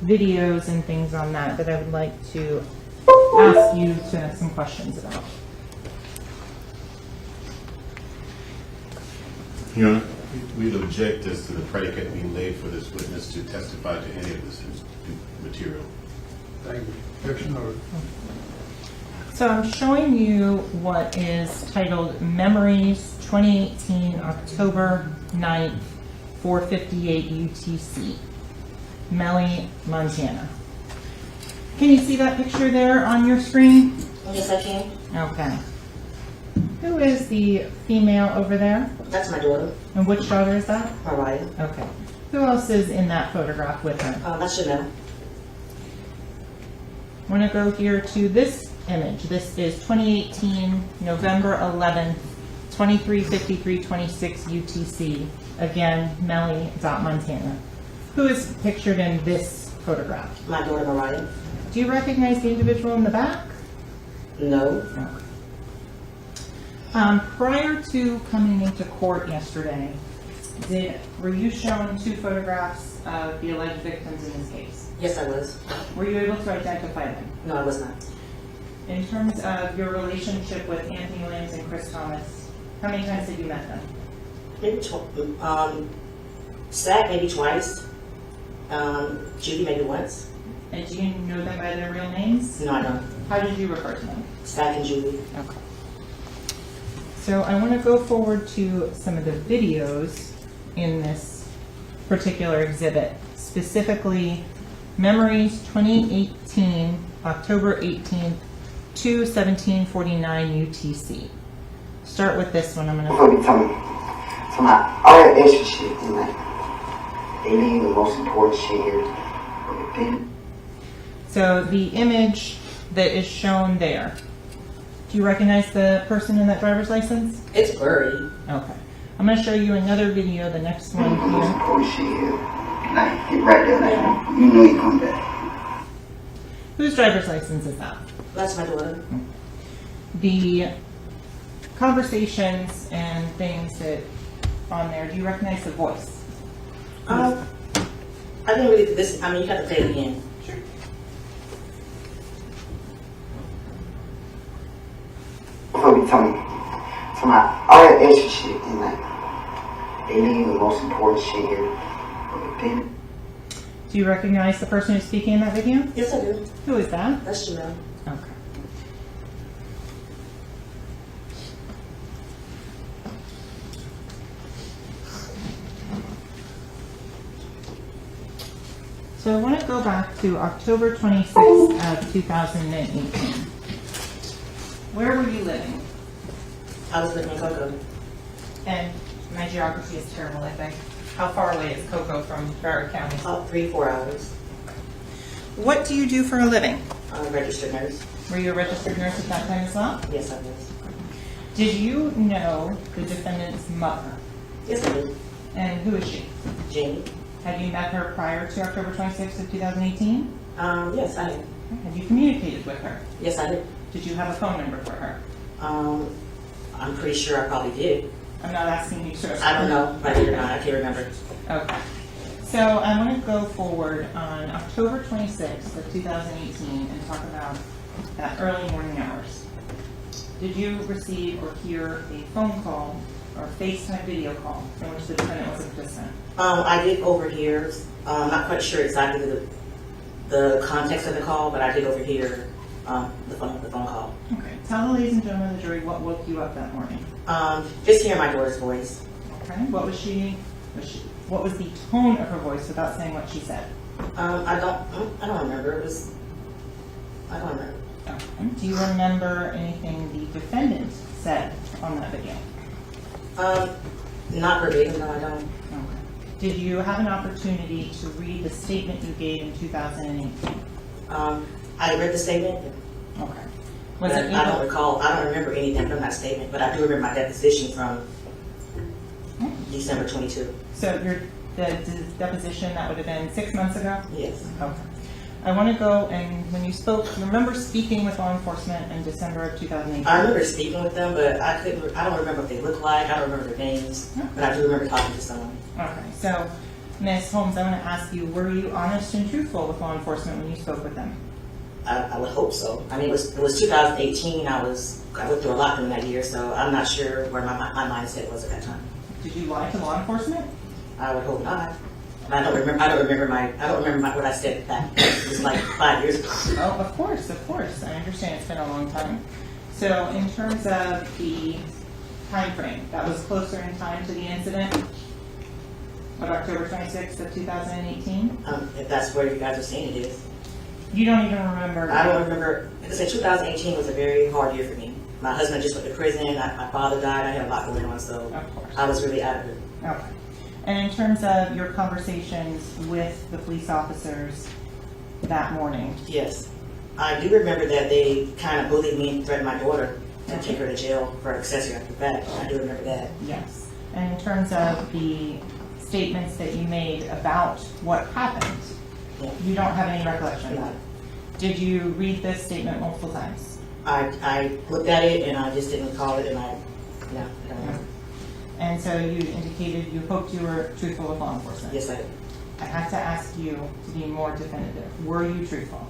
videos and things on that I would like to ask you to have some questions about. Your Honor, we'd object as to the predicate being laid for this witness to testify to any of this material. Thank you. Objection noted. So I'm showing you what is titled Memories 2018 October 9th 4:58 UTC, Melly, Montana. Can you see that picture there on your screen? Yes, I can. Okay. Who is the female over there? That's my daughter. And which daughter is that? Mariah. Okay. Who else is in that photograph with her? That's Chanel. I want to go here to this image. This is 2018, November 11th, 23:53:26 UTC. Again, Melly, Montana. Who is pictured in this photograph? My daughter Mariah. Do you recognize the individual in the back? No. Prior to coming into court yesterday, were you shown two photographs of the alleged victims in this case? Yes, I was. Were you able to identify them? No, I was not. In terms of your relationship with Anthony Williams and Chris Thomas, how many times have you met them? Maybe Zach maybe twice. Judy maybe once. And do you know them by their real names? No, I don't. How did you refer to them? Zach and Judy. Okay. So I want to go forward to some of the videos in this particular exhibit, specifically Memories 2018, October 18th, 2:17:49 UTC. Start with this one. I'm going to. So all that extra shit, and like, they leave the most important shit here. So the image that is shown there. Do you recognize the person in that driver's license? It's blurry. Okay. I'm going to show you another video, the next one here. Like, get right there, like, you know you come back. Whose driver's license is that? That's my daughter. The conversations and things that on there, do you recognize the voice? I didn't really listen. I mean, you have to play it again. Sure. So we tell me, all that extra shit, and like, they leave the most important shit here. Do you recognize the person who's speaking in that video? Yes, I do. Who is that? That's Janelle. Okay. So I want to go back to October 26th of 2018. Where were you living? I was living in Cocoa. And my geography is terrible, I think. How far away is Cocoa from Broward County? About 3-4 hours. What do you do for a living? I'm a registered nurse. Were you a registered nurse at that time as well? Yes, I was. Did you know the defendant's mother? Yes, I did. And who is she? Jamie. Have you met her prior to October 26th of 2018? Yes, I did. Have you communicated with her? Yes, I did. Did you have a phone number for her? I'm pretty sure I probably did. I'm not asking you to. I don't know if I did or not. I can't remember. Okay. So I want to go forward on October 26th of 2018 and talk about that early morning hours. Did you receive or hear a phone call or FaceTime video call in which the defendant was a participant? I did overhear. I'm not quite sure exactly the context of the call, but I did overhear the phone call. Okay. Tell the ladies and gentlemen of the jury what woke you up that morning. Just hearing my daughter's voice. Okay. What was the tone of her voice without saying what she said? I don't remember. I don't remember. Okay. Do you remember anything the defendant said on that video? Not verbatim, no, I don't. Okay. Did you have an opportunity to read the statement you gave in 2018? I read the statement. Okay. But I don't recall, I don't remember anything from that statement, but I do remember my deposition from December 22. So the deposition, that would have been 6 months ago? Yes. Okay. I want to go, and when you spoke, remember speaking with law enforcement in December of 2018? I remember speaking with them, but I don't remember what they look like, I don't remember their names, but I do remember talking to someone. Okay, so Ms. Holmes, I want to ask you, were you honest and truthful with law enforcement when you spoke with them? I would hope so. I mean, it was 2018, I went through a lot during that year, so I'm not sure where my mindset was at that time. Did you lie to law enforcement? I would hope not. I don't remember what I said back. It was like 5 years ago. Oh, of course. I understand it's been a long time. So in terms of the time frame, that was closer in time to the incident of October 26th of 2018? If that's where you guys are saying it is. You don't even remember? I don't remember. Like I said, 2018 was a very hard year for me. My husband just went to prison. My father died. I had a lot going on, so I was really out of it. Okay. And in terms of your conversations with the police officers that morning? Yes. I do remember that they kind of bullied me and threatened my daughter to take her to jail for accessory after that. I do remember that. Yes. And in terms of the statements that you made about what happened, you don't have any recollection of that? Did you read this statement multiple times? I looked at it and I just didn't recall it, and I don't know. And so you indicated you hoped you were truthful with law enforcement? Yes, I did. I have to ask you to be more definitive. Were you truthful?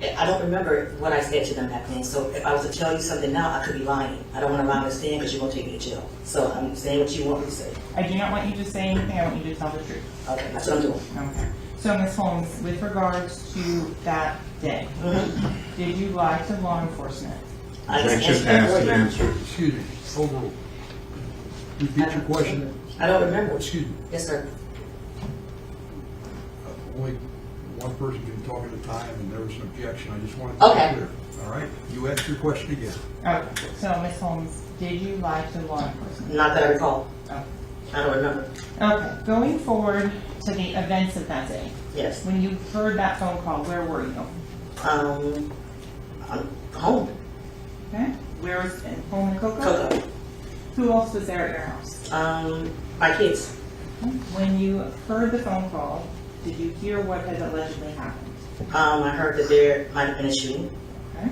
I don't remember what I said to them back then, so if I was to tell you something now, I could be lying. I don't want to lie on the stand because you're going to take me to jail. So I'm saying what you want me to say. I do not want you to say anything. I want you to tell the truth. Okay, that's what I'm doing. Okay. So, Ms. Holmes, with regards to that day, did you lie to law enforcement? Excuse me, overruled. Repeat your question. I don't remember. Excuse me. Yes, sir. Only one person can talk at a time, and there was an objection. I just wanted to be clear. All right? You asked your question again. Okay. So, Ms. Holmes, did you lie to law enforcement? Not that I recall. Okay. I don't remember. Okay. Going forward to the events of that day. Yes. When you heard that phone call, where were you? I'm home. Okay. Where was home in Cocoa? Cocoa. Who else was there at your house? My kids. When you heard the phone call, did you hear what had allegedly happened? I heard that there might have been a shooting. Okay.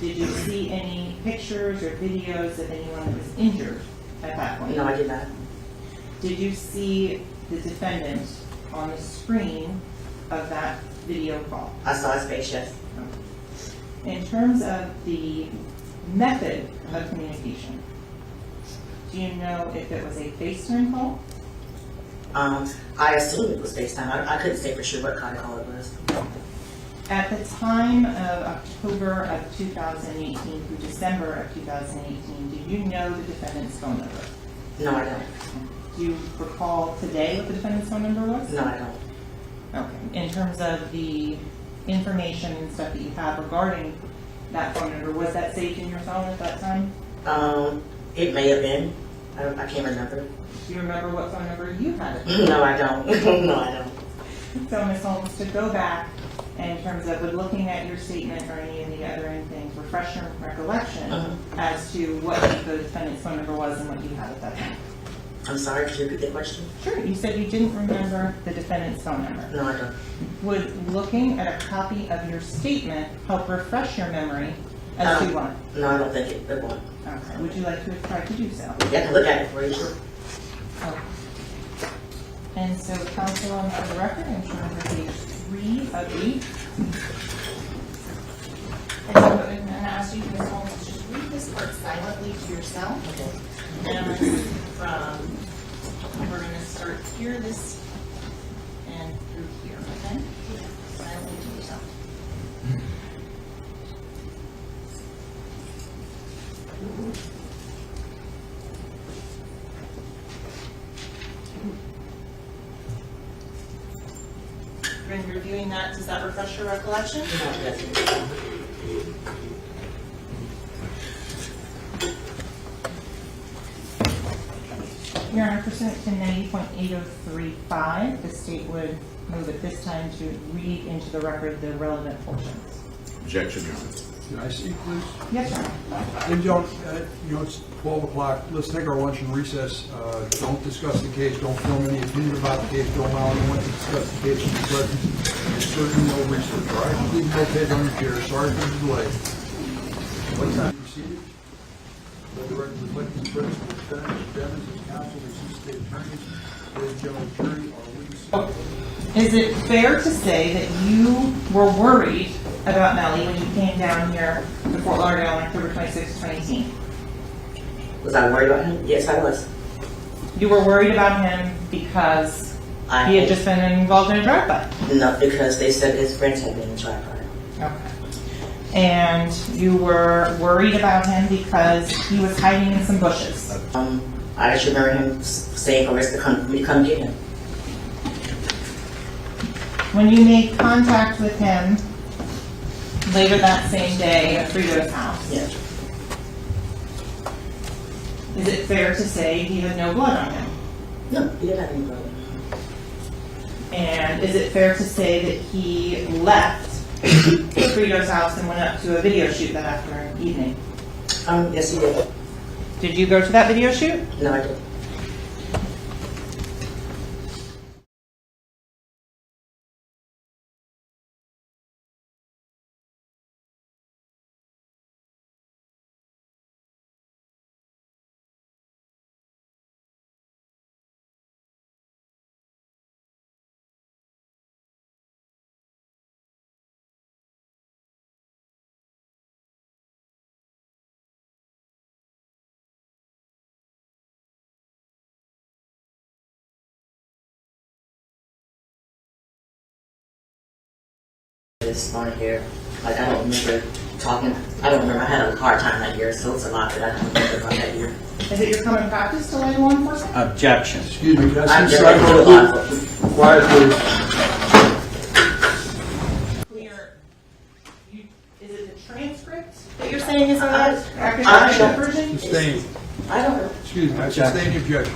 Did you see any pictures or videos of anyone that was injured at that point? No, I did not. Did you see the defendant on the screen of that video call? I saw his face, yes. In terms of the method of communication, do you know if it was a FaceTime call? I assume it was FaceTime. I couldn't say for sure what kind of call it was. At the time of October of 2018 through December of 2018, did you know the defendant's phone number? No, I don't. Do you recall today what the defendant's phone number was? No, I don't. Okay. In terms of the information and stuff that you have regarding that phone number, was that saved in your phone at that time? It may have been. I can't remember. Do you remember what phone number you had? No, I don't. No, I don't. So, Ms. Holmes, to go back in terms of looking at your statement or any of the other things, refresh your recollection as to what the defendant's phone number was and what you had at that time. I'm sorry, could you repeat the question? Sure. You said you didn't remember the defendant's phone number. No, I don't. Would looking at a copy of your statement help refresh your memory as to what? No, I don't think it would. Okay. Would you like to try to do so? You have to look at it for you, sure. Okay. And so, counsel, on for the record, I'm showing for page 3 of 8. And so I'm going to ask you, Ms. Holmes, to just read this part silently to yourself. Okay. And we're going to start here, this, and through here, okay? Silently to yourself. When reviewing that, does that refresh your recollection? No, it doesn't. Your Honor, pursuant to 90.8035, the state would move at this time to read into the record the relevant portions. Objection, Your Honor. Can I speak, please? Yes, sir. Ladies and gentlemen, it's 12 o'clock. Let's take our lunch and recess. Don't discuss the case. Don't form any opinion about the case. Don't allow anyone to discuss the case in the presence. And certainly no research, all right? Please rotate on your chair. Sorry for the delay. Let's not be seated. Let the record reflect the presence of defendants, Devins, and counsel, the state attorneys, the general jury, are witnesses. Is it fair to say that you were worried about Melly when you came down here to Fort Lauderdale on October 26, 2018? Was I worried about him? Yes, I was. You were worried about him because he had just been involved in a drive-by? No, because they said his friends had been in a drive-by. Okay. And you were worried about him because he was hiding in some bushes? I just remember him saying for us to come get him. When you made contact with him later that same day at Frito's house, yes. Is it fair to say he had no blood on him? No, he didn't have any blood. And is it fair to say that he left Frito's house and went up to a video shoot that afternoon evening? Yes, he did. Did you go to that video shoot? No, I didn't. This on here, like I don't remember talking. I don't remember. I had a hard time that year, so it's a lot that I don't remember about that year. Is it your common practice to lie to law enforcement? Objection. Excuse me, can I I'm see never the told law enforcement. Quiet, please. Is it the transcript that you're saying is on the accurate version? Sustained. I don't know. Excuse me, I sustain the objection.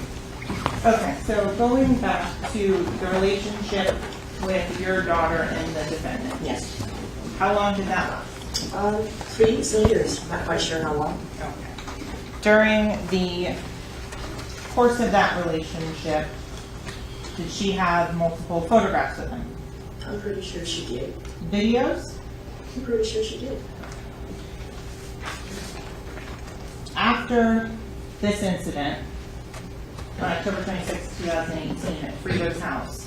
Okay, so going back to the relationship with your daughter and the defendant. Yes. How long did that last? 3 years. Not quite sure how long. Okay. During the course of that relationship, did she have multiple photographs with him? I'm pretty sure she did. Videos? I'm pretty sure she did. After this incident, on October 26, 2018, at Frito's house,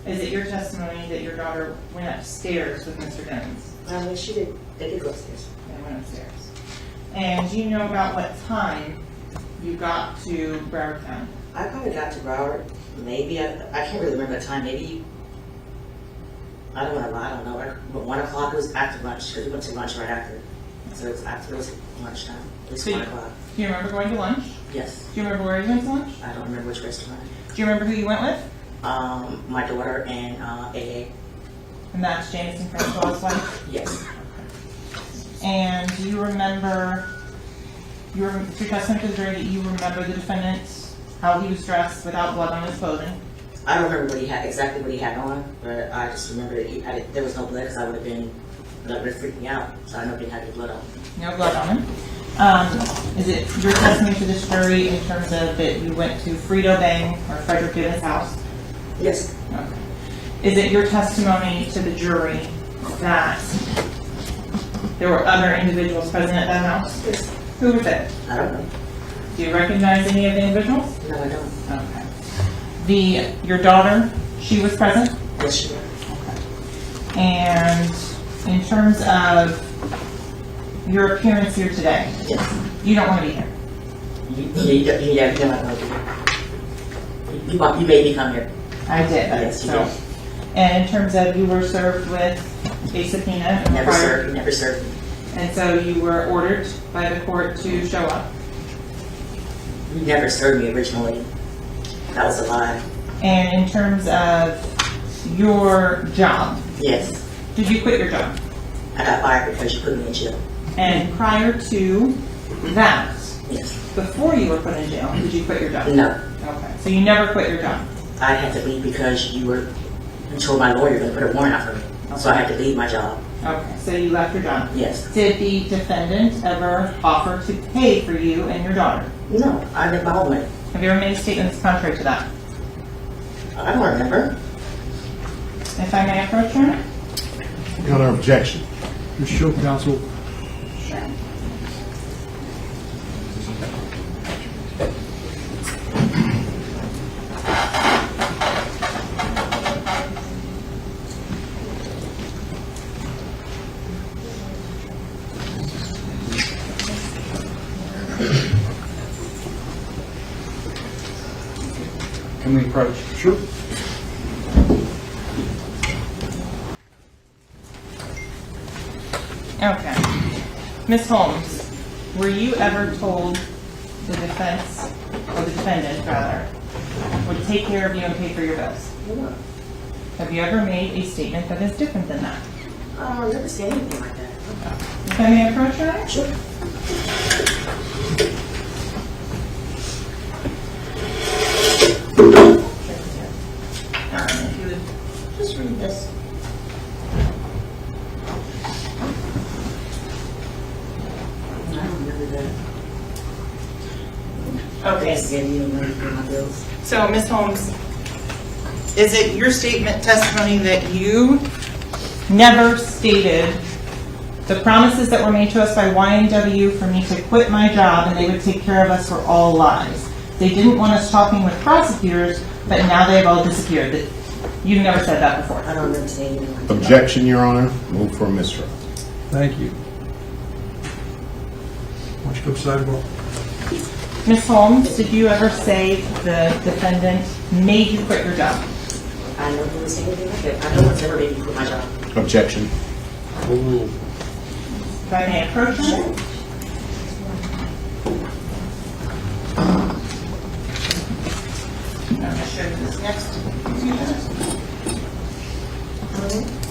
is it your testimony that your daughter went upstairs with Mr. Devins? She did. They did go upstairs. They went upstairs. And do you know about what time you got to Broward County? I probably got to Broward. Maybe I can't really remember the time. Maybe I don't know. But 1 o'clock was after lunch because we went to lunch right after. So it was after it was lunchtime. It was 1 o'clock. Do you remember going to lunch? Yes. Do you remember where you went to lunch? I don't remember which restaurant. Do you remember who you went with? My daughter and AA. And that's Jameson Francois' wife? Yes. And do you remember, your testimony to the jury that you remember the defendant, how he was dressed without blood on his clothing? I don't remember exactly what he had on, but I just remember that there was no blood because that would have freaked me out. So I know he had any blood on him. No blood on him. Is it your testimony to this jury in terms of that you went to Frito Bang or Frederick Gibbons' house? Yes. Okay. Is it your testimony to the jury that there were other individuals present at that house? Yes. Who was it? I don't know. Do you recognize any of the individuals? No, I don't. Okay. Your daughter, she was present? Yes, she was. Okay. And in terms of your appearance here today, yes. You don't want to be here? Yeah, you don't want to be here. You made me come here. I did. Yes, you did. And in terms of you were served with a subpoena? Never served me. And so you were ordered by the court to show up? You never served me originally. That was a lie. And in terms of your job? Yes. Did you quit your job? I got fired because you put me in jail. And prior to that, yes. Before you were put in jail, did you quit your job? No. Okay, so you never quit your job? I had to leave because you told my lawyer to put a warrant out for me. So I had to leave my job. Okay, so you left your job? Yes. Did the defendant ever offer to pay for you and your daughter? No, I make my own money. Have you ever made statements contrary to that? I don't remember. If I may approach her? Your Honor, objection. Just show counsel. Sure. Can we approach? Sure. Okay. Ms. Holmes, were you ever told the defense, or the defendant rather, would take care of you and pay for your bills? No. Have you ever made a statement that is different than that? I've never said anything like that. If I may approach her? Sure. If you would just read this. I don't remember that. Okay. Getting you money for my bills. So, Ms. Holmes, is it your statement testimony that you never stated the promises that were made to us by YNW for me to quit my job and they would take care of us were all lies? They didn't want us talking with prosecutors, but now they've all disappeared. You never said that before. I don't remember saying anything like that. Objection, Your Honor. Move for a mistrial. Thank you. Why don't you go sidewalk? Ms. Holmes, did you ever say the defendant made you quit your job? I never really said anything like that. I know what's ever made me quit my job. Objection. If I may approach her? I'm going to show you this next.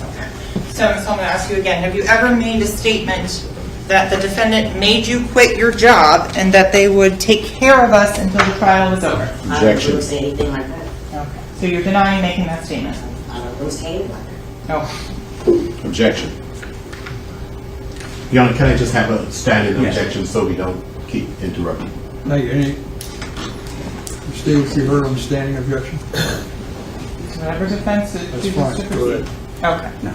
Okay. So, Ms. Holmes, I'm going to ask you again. Have you ever made a statement that the defendant made you quit your job and that they would take care of us until the trial was over? I don't really say anything like that. Okay. So you're denying making that statement? I don't really say anything like that. Oh. Objection. Your Honor, can I just have a standing objection so we don't keep interrupting? Thank you. Any statements you heard on the standing objection? Whatever defense That's chooses fine. to Go proceed. ahead. Okay. No.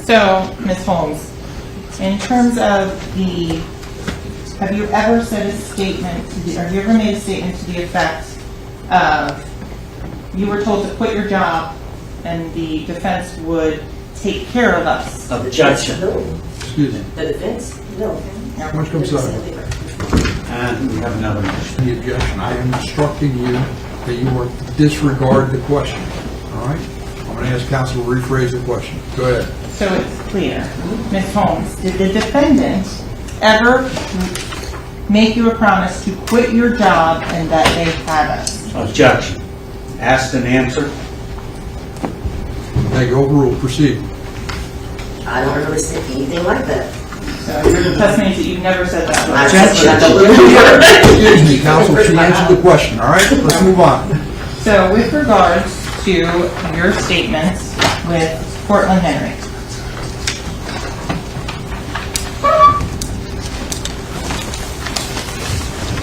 So, Ms. Holmes, in terms of the, have you ever said a statement, have you ever made a statement to the effect of, you were told to quit your job and the defense would take care of us? Objection. No. Excuse me. The defense? No. Why don't you come sidewalk? And we have another motion. The objection. I am instructing you that you will disregard the question. All right? I'm going to ask counsel to rephrase the question. Go ahead. So it's clear. Ms. Holmes, did the defendant ever make you a promise to quit your job and that they had us? Objection. Asked and answered. Thank you. Overruled. Proceed. I don't remember saying anything like that. So your testimony is that you've never said that. Excuse me, counsel. She answered the question. All right? Let's move on. So with regards to your statements with Cortland Henry,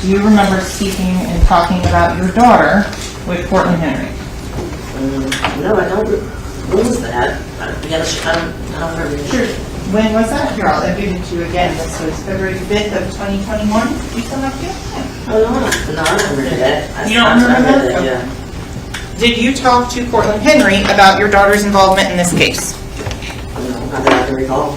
do you remember speaking and talking about your daughter with Cortland Henry? No, I don't. When was that? I don't remember. Sure. When was that? Here, I'll give it to you again. This was February 5th of 2021. You still have to? Oh, no, I don't remember that. You don't remember that? Yeah. Did you talk to Cortland Henry about your daughter's involvement in this case? No, not that I can recall.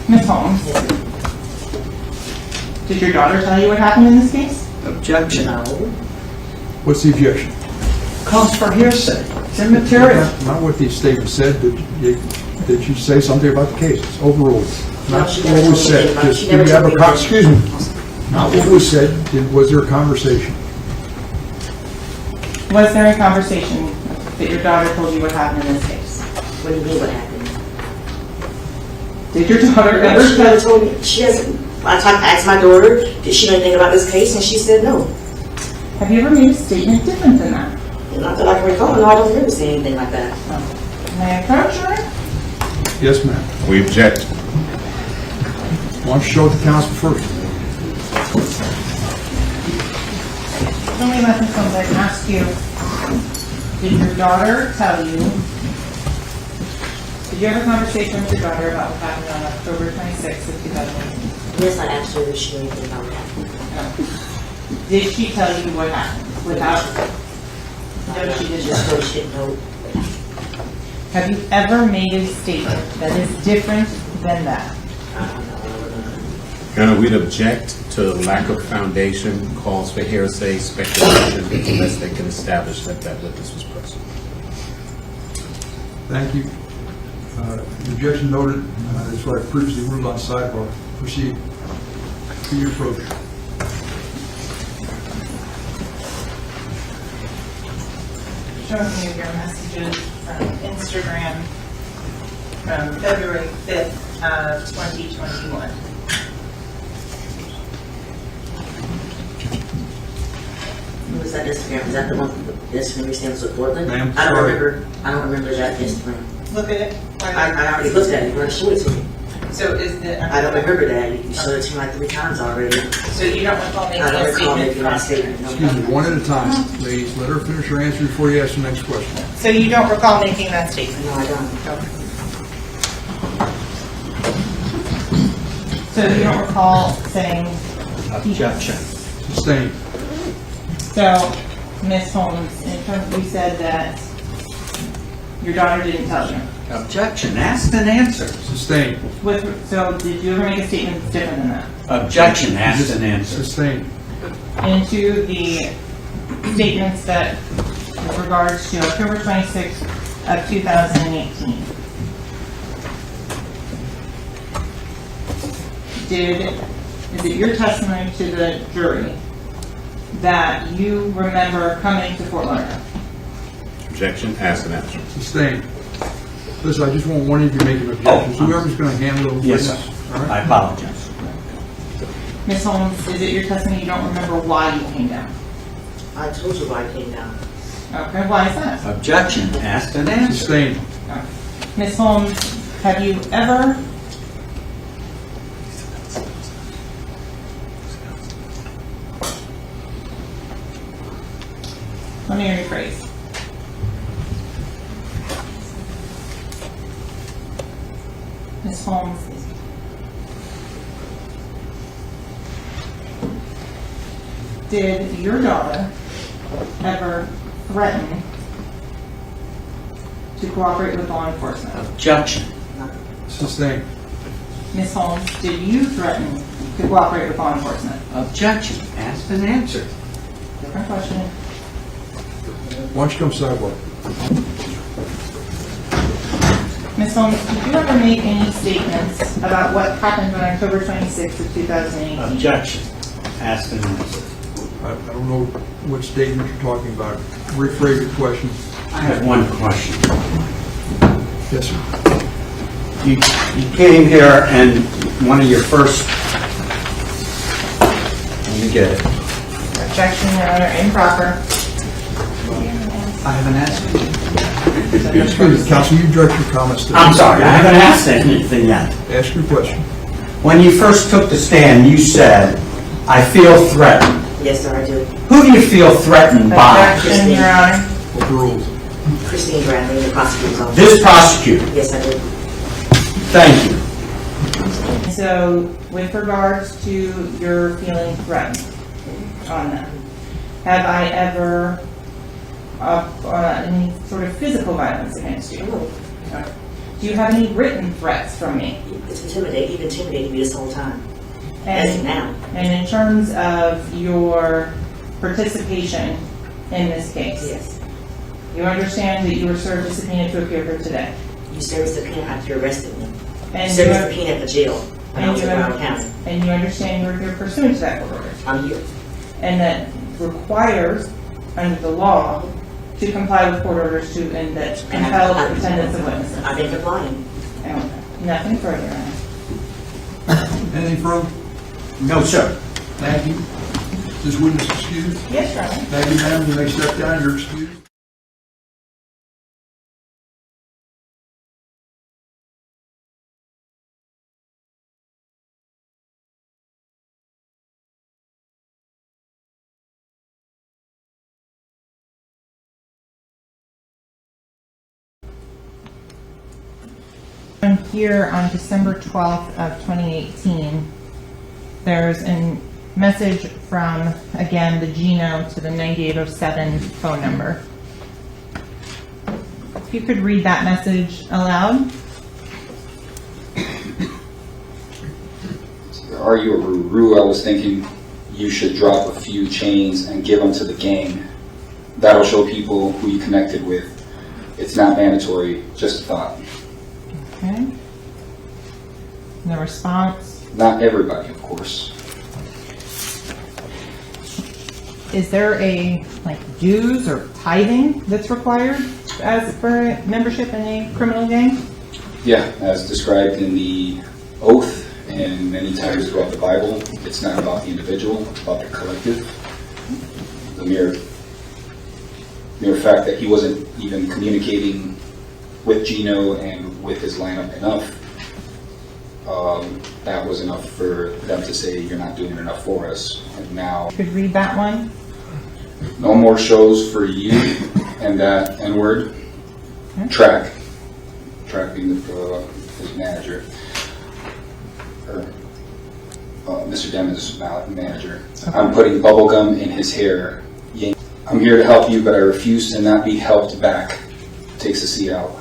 Ms. Holmes, did your daughter tell you what happened in this case? Objection. No. What's the objection? Calls for hearsay. It's immaterial. Not what the statement said. Did you say something about the case? It's overruled. No, Not she what never was told me said. about- Just, she did never you have told a, me excuse me. Not what was said. Was there a conversation? Was there a conversation that your daughter told you what happened in this case? What do you mean what happened? Did your daughter ever She never told me. She hasn't. I asked my daughter, did she know anything about this case? And she said no. Have you ever made a statement different than that? Not that I can recall. No, I don't remember saying anything like that. May I approach her? Yes, ma'am. We object. Why don't you show it to counsel first? Let me let this one back and ask you, did your daughter tell you, did you have a conversation with your daughter about what happened on October 26th of 2018? Yes, I asked her if she knew anything about that. Did she tell you what happened? Without? No, she did Just not. so she didn't know. Have you ever made a statement that is different than that? Your Honor, we'd object to the lack of foundation, calls for hearsay, speculation, unless they can establish that that witness was present. Thank you. The objection noted. That's what I previously ruled on sidebar. Proceed to your approach. Showing you your messages from Instagram from February 5th of 2021. Who was that Instagram? Is that the one? The Instagram you saying was with Portland? Ma'am, I don't sorry. remember. I don't remember that Instagram. Look at it. I already looked at it. You already showed it to me. So is the... I don't remember that. You showed it to me like 3 times already. So you don't recall making I don't a recall statement making that statement. No, Excuse me, one at a time, ladies. Let her finish her answer before you ask the next question. So you don't recall making that statement? No, I don't. So you don't recall saying... Objection. Sustained. So, Ms. Holmes, in terms, you said that your daughter didn't tell you. Objection. Asked and answered. Sustained. So did you ever make a statement that's different than that? Objection. Asked and answered. Sustained. Into the statements that, with regards to October 26th of 2018. Is it your testimony to the jury that you remember coming to Fort Lauderdale? Objection, asked and answered. Sustained. Listen, I just want one of you making objections. Whoever's going to handle the Yes, witness. sir. All right? I apologize. Ms. Holmes, is it your testimony you don't remember why you came down? I told you why I came down. Okay, why is that? Objection. Asked and answered. Sustained. Ms. Holmes, have you ever let me rephrase. Ms. Holmes, did your daughter ever threaten to cooperate with law enforcement? Objection. Sustained. Ms. Holmes, did you threaten to cooperate with law enforcement? Objection. Asked and answered. Different question. Why don't you come sidewalk? Ms. Holmes, did you ever make any statements about what happened on October 26th of 2018? Objection. Asked and answered. I don't know what statement you're talking about. Rephrase your question. I have one question. Yes, sir. You came here and one of your first, let me get it. Objection, Your Honor, improper. I haven't asked you. Excuse me, Counsel, you direct your comments to... I'm sorry, I haven't asked anything yet. Ask your question. When you first took the stand, you said, I feel threatened. Yes, sir, I do. Who do you feel threatened by? Objection, Your Honor. What the rules? Christine Bradley, the prosecutor's office. This prosecutor. Yes, I do. Thank you. So, with regards to your feeling threatened on that, have I ever any sort of physical violence against you? No. Okay. Do you have any written threats from me? It's intimidating. You've intimidated me this whole time. As of now. And in terms of your participation in this case? Yes. You understand that you were served a subpoena to appear here today? You served a subpoena after you arrested me. And you served a subpoena at the jail when I was in Broward County. And you understand you were here pursuant to that court order? I'm here. And that requires, under the law, To comply with court orders to compel the attendance of witnesses. I've been complying. Okay. Nothing further. Anything further? No, sir. Thank you. Is this witness excused? Yes, Your Honor. Thank you, ma'am. You may step down. You're excused. Here on December 12th of 2018, there's a message from, again, the Gino to the 9807 phone number. If you could read that message aloud. Are you a Ruru? I was thinking you should drop a few chains and give them to the gang. That'll show people who you connected with. It's not mandatory, just a thought. Okay. The response. Not everybody, of course. Is there a dues or tithing that's required as for membership in a criminal gang? Yeah, as described in the oath and many times throughout the Bible, it's not about the individual, it's about the collective. The mere fact that he wasn't even communicating with Gino and with his lineup enough, that was enough for them to say you're not doing enough for us. And now, Could read that one. no more shows for you and that N-word. Track being his manager, or Mr. Demon's manager. I'm putting bubblegum in his hair. I'm here to help you, but I refuse to not be helped back. Takes a seat out.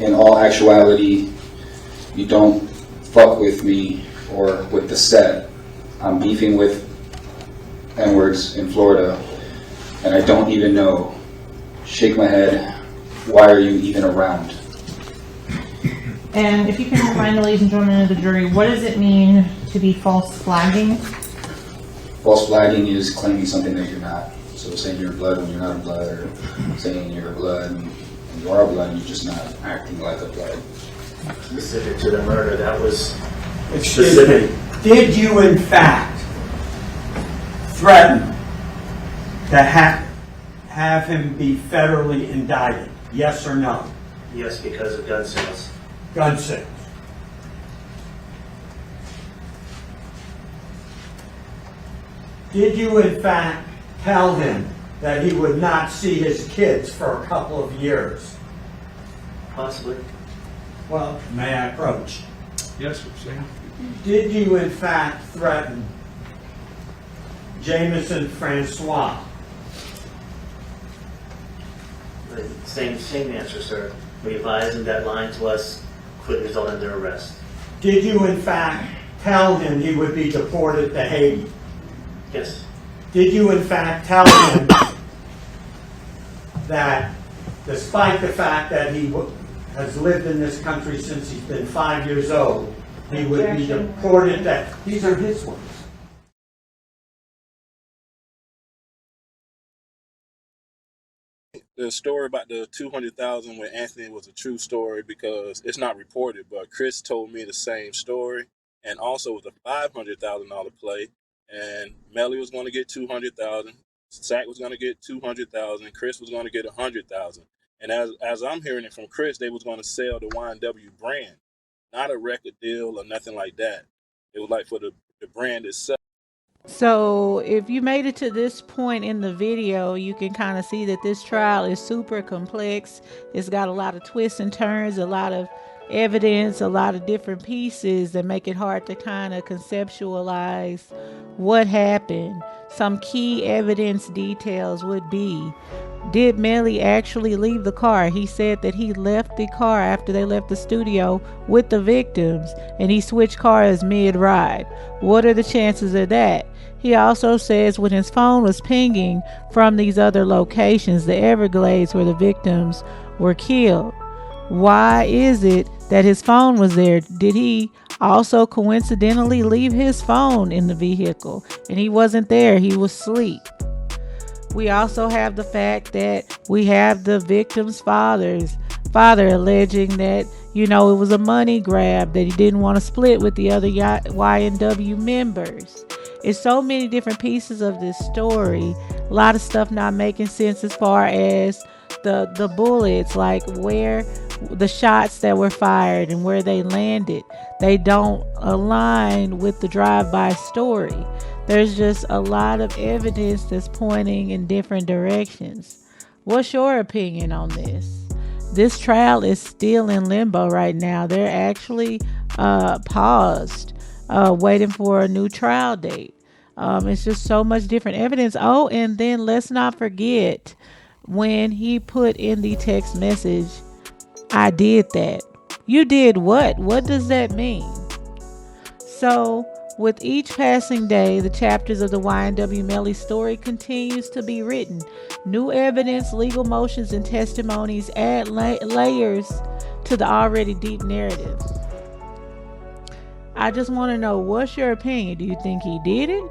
In all actuality, you don't fuck with me or with the set. I'm beefing with N-words in Florida, and I don't even know. Shake my head. Why are you even around? And if you can remind the ladies and gentlemen of the jury, what does it mean to be false flagging? False flagging is claiming something that you're not. So saying you're blood when you're not a blood, or saying you're a blood and you are a blood and you're just not acting like a blood. Specific to the murder, that was Excuse me. Did you in fact threaten to have him be federally indicted? Yes or no? yes, because of gun sales. Gun sales. Did you in fact tell him that he would not see his kids for a couple of years? Possibly. Well, may I approach? Yes, sir. Sam. Did you in fact threaten Jameson Francois? The same answer, sir. We advised him that lying to us could result in their arrest. Did you in fact tell him he would be deported to Haiti? Yes. Did you in fact tell him that despite the fact that he has lived in this country since he's been 5 years old, he would be deported to... These are his words. The story about the 200,000 with Anthony was a true story because it's not reported, but Chris told me the same story, and also it was a $500,000 play, and Melly was going to get 200,000, Sack was going to get 200,000, Chris was going to get 100,000, and as I'm hearing it from Chris, they was going to sell the YNW brand, not a record deal or nothing like that. It was like for the brand itself. So if you made it to this point in the video, you can kind of see that this trial is super complex. It's got a lot of twists and turns, a lot of evidence, a lot of different pieces that make it hard to kind of conceptualize what happened. Some key evidence details would be, did Melly actually leave the car? He said that he left the car after they left the studio with the victims, and he switched cars mid-ride. What are the chances of that? He also says when his phone was pinging from these other locations, the Everglades where the victims were killed. Why is it that his phone was there? Did he also coincidentally leave his phone in the vehicle and he wasn't there? He was asleep. We also have the fact that we have the victim's father alleging that, you know, it was a money grab, that he didn't want to split with the other YNW members. It's so many different pieces of this story. A lot of stuff not making sense as far as the bullets, like where the shots that were fired and where they landed. They don't align with the drive-by story. There's just a lot of evidence that's pointing in different directions. What's your opinion on this? This trial is still in limbo right now. They're actually paused, waiting for a new trial date. It's just so much different evidence. Oh, and then let's not forget when he put in the text message, I did that. You did what? What does that mean? So, with each passing day, the chapters of the YNW Melly story continues to be written. New evidence, legal motions, and testimonies add layers to the already deep narrative. I just want to know, what's your opinion? Do you think he did it?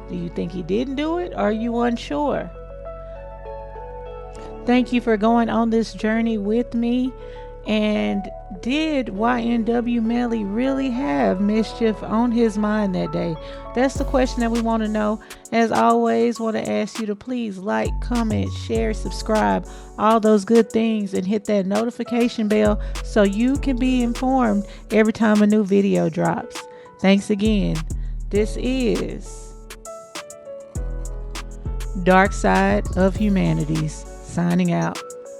Do you think he didn't do it? Or are you unsure? Thank you for going on this journey with me. And did YNW Melly really have Mischief on his mind that day? That's the question that we want to know. As always, want to ask you to please like, comment, share, subscribe, all those good things, and hit that notification bell so you can be informed every time a new video drops. Thanks again. This is Dark Side of Humanities, signing out.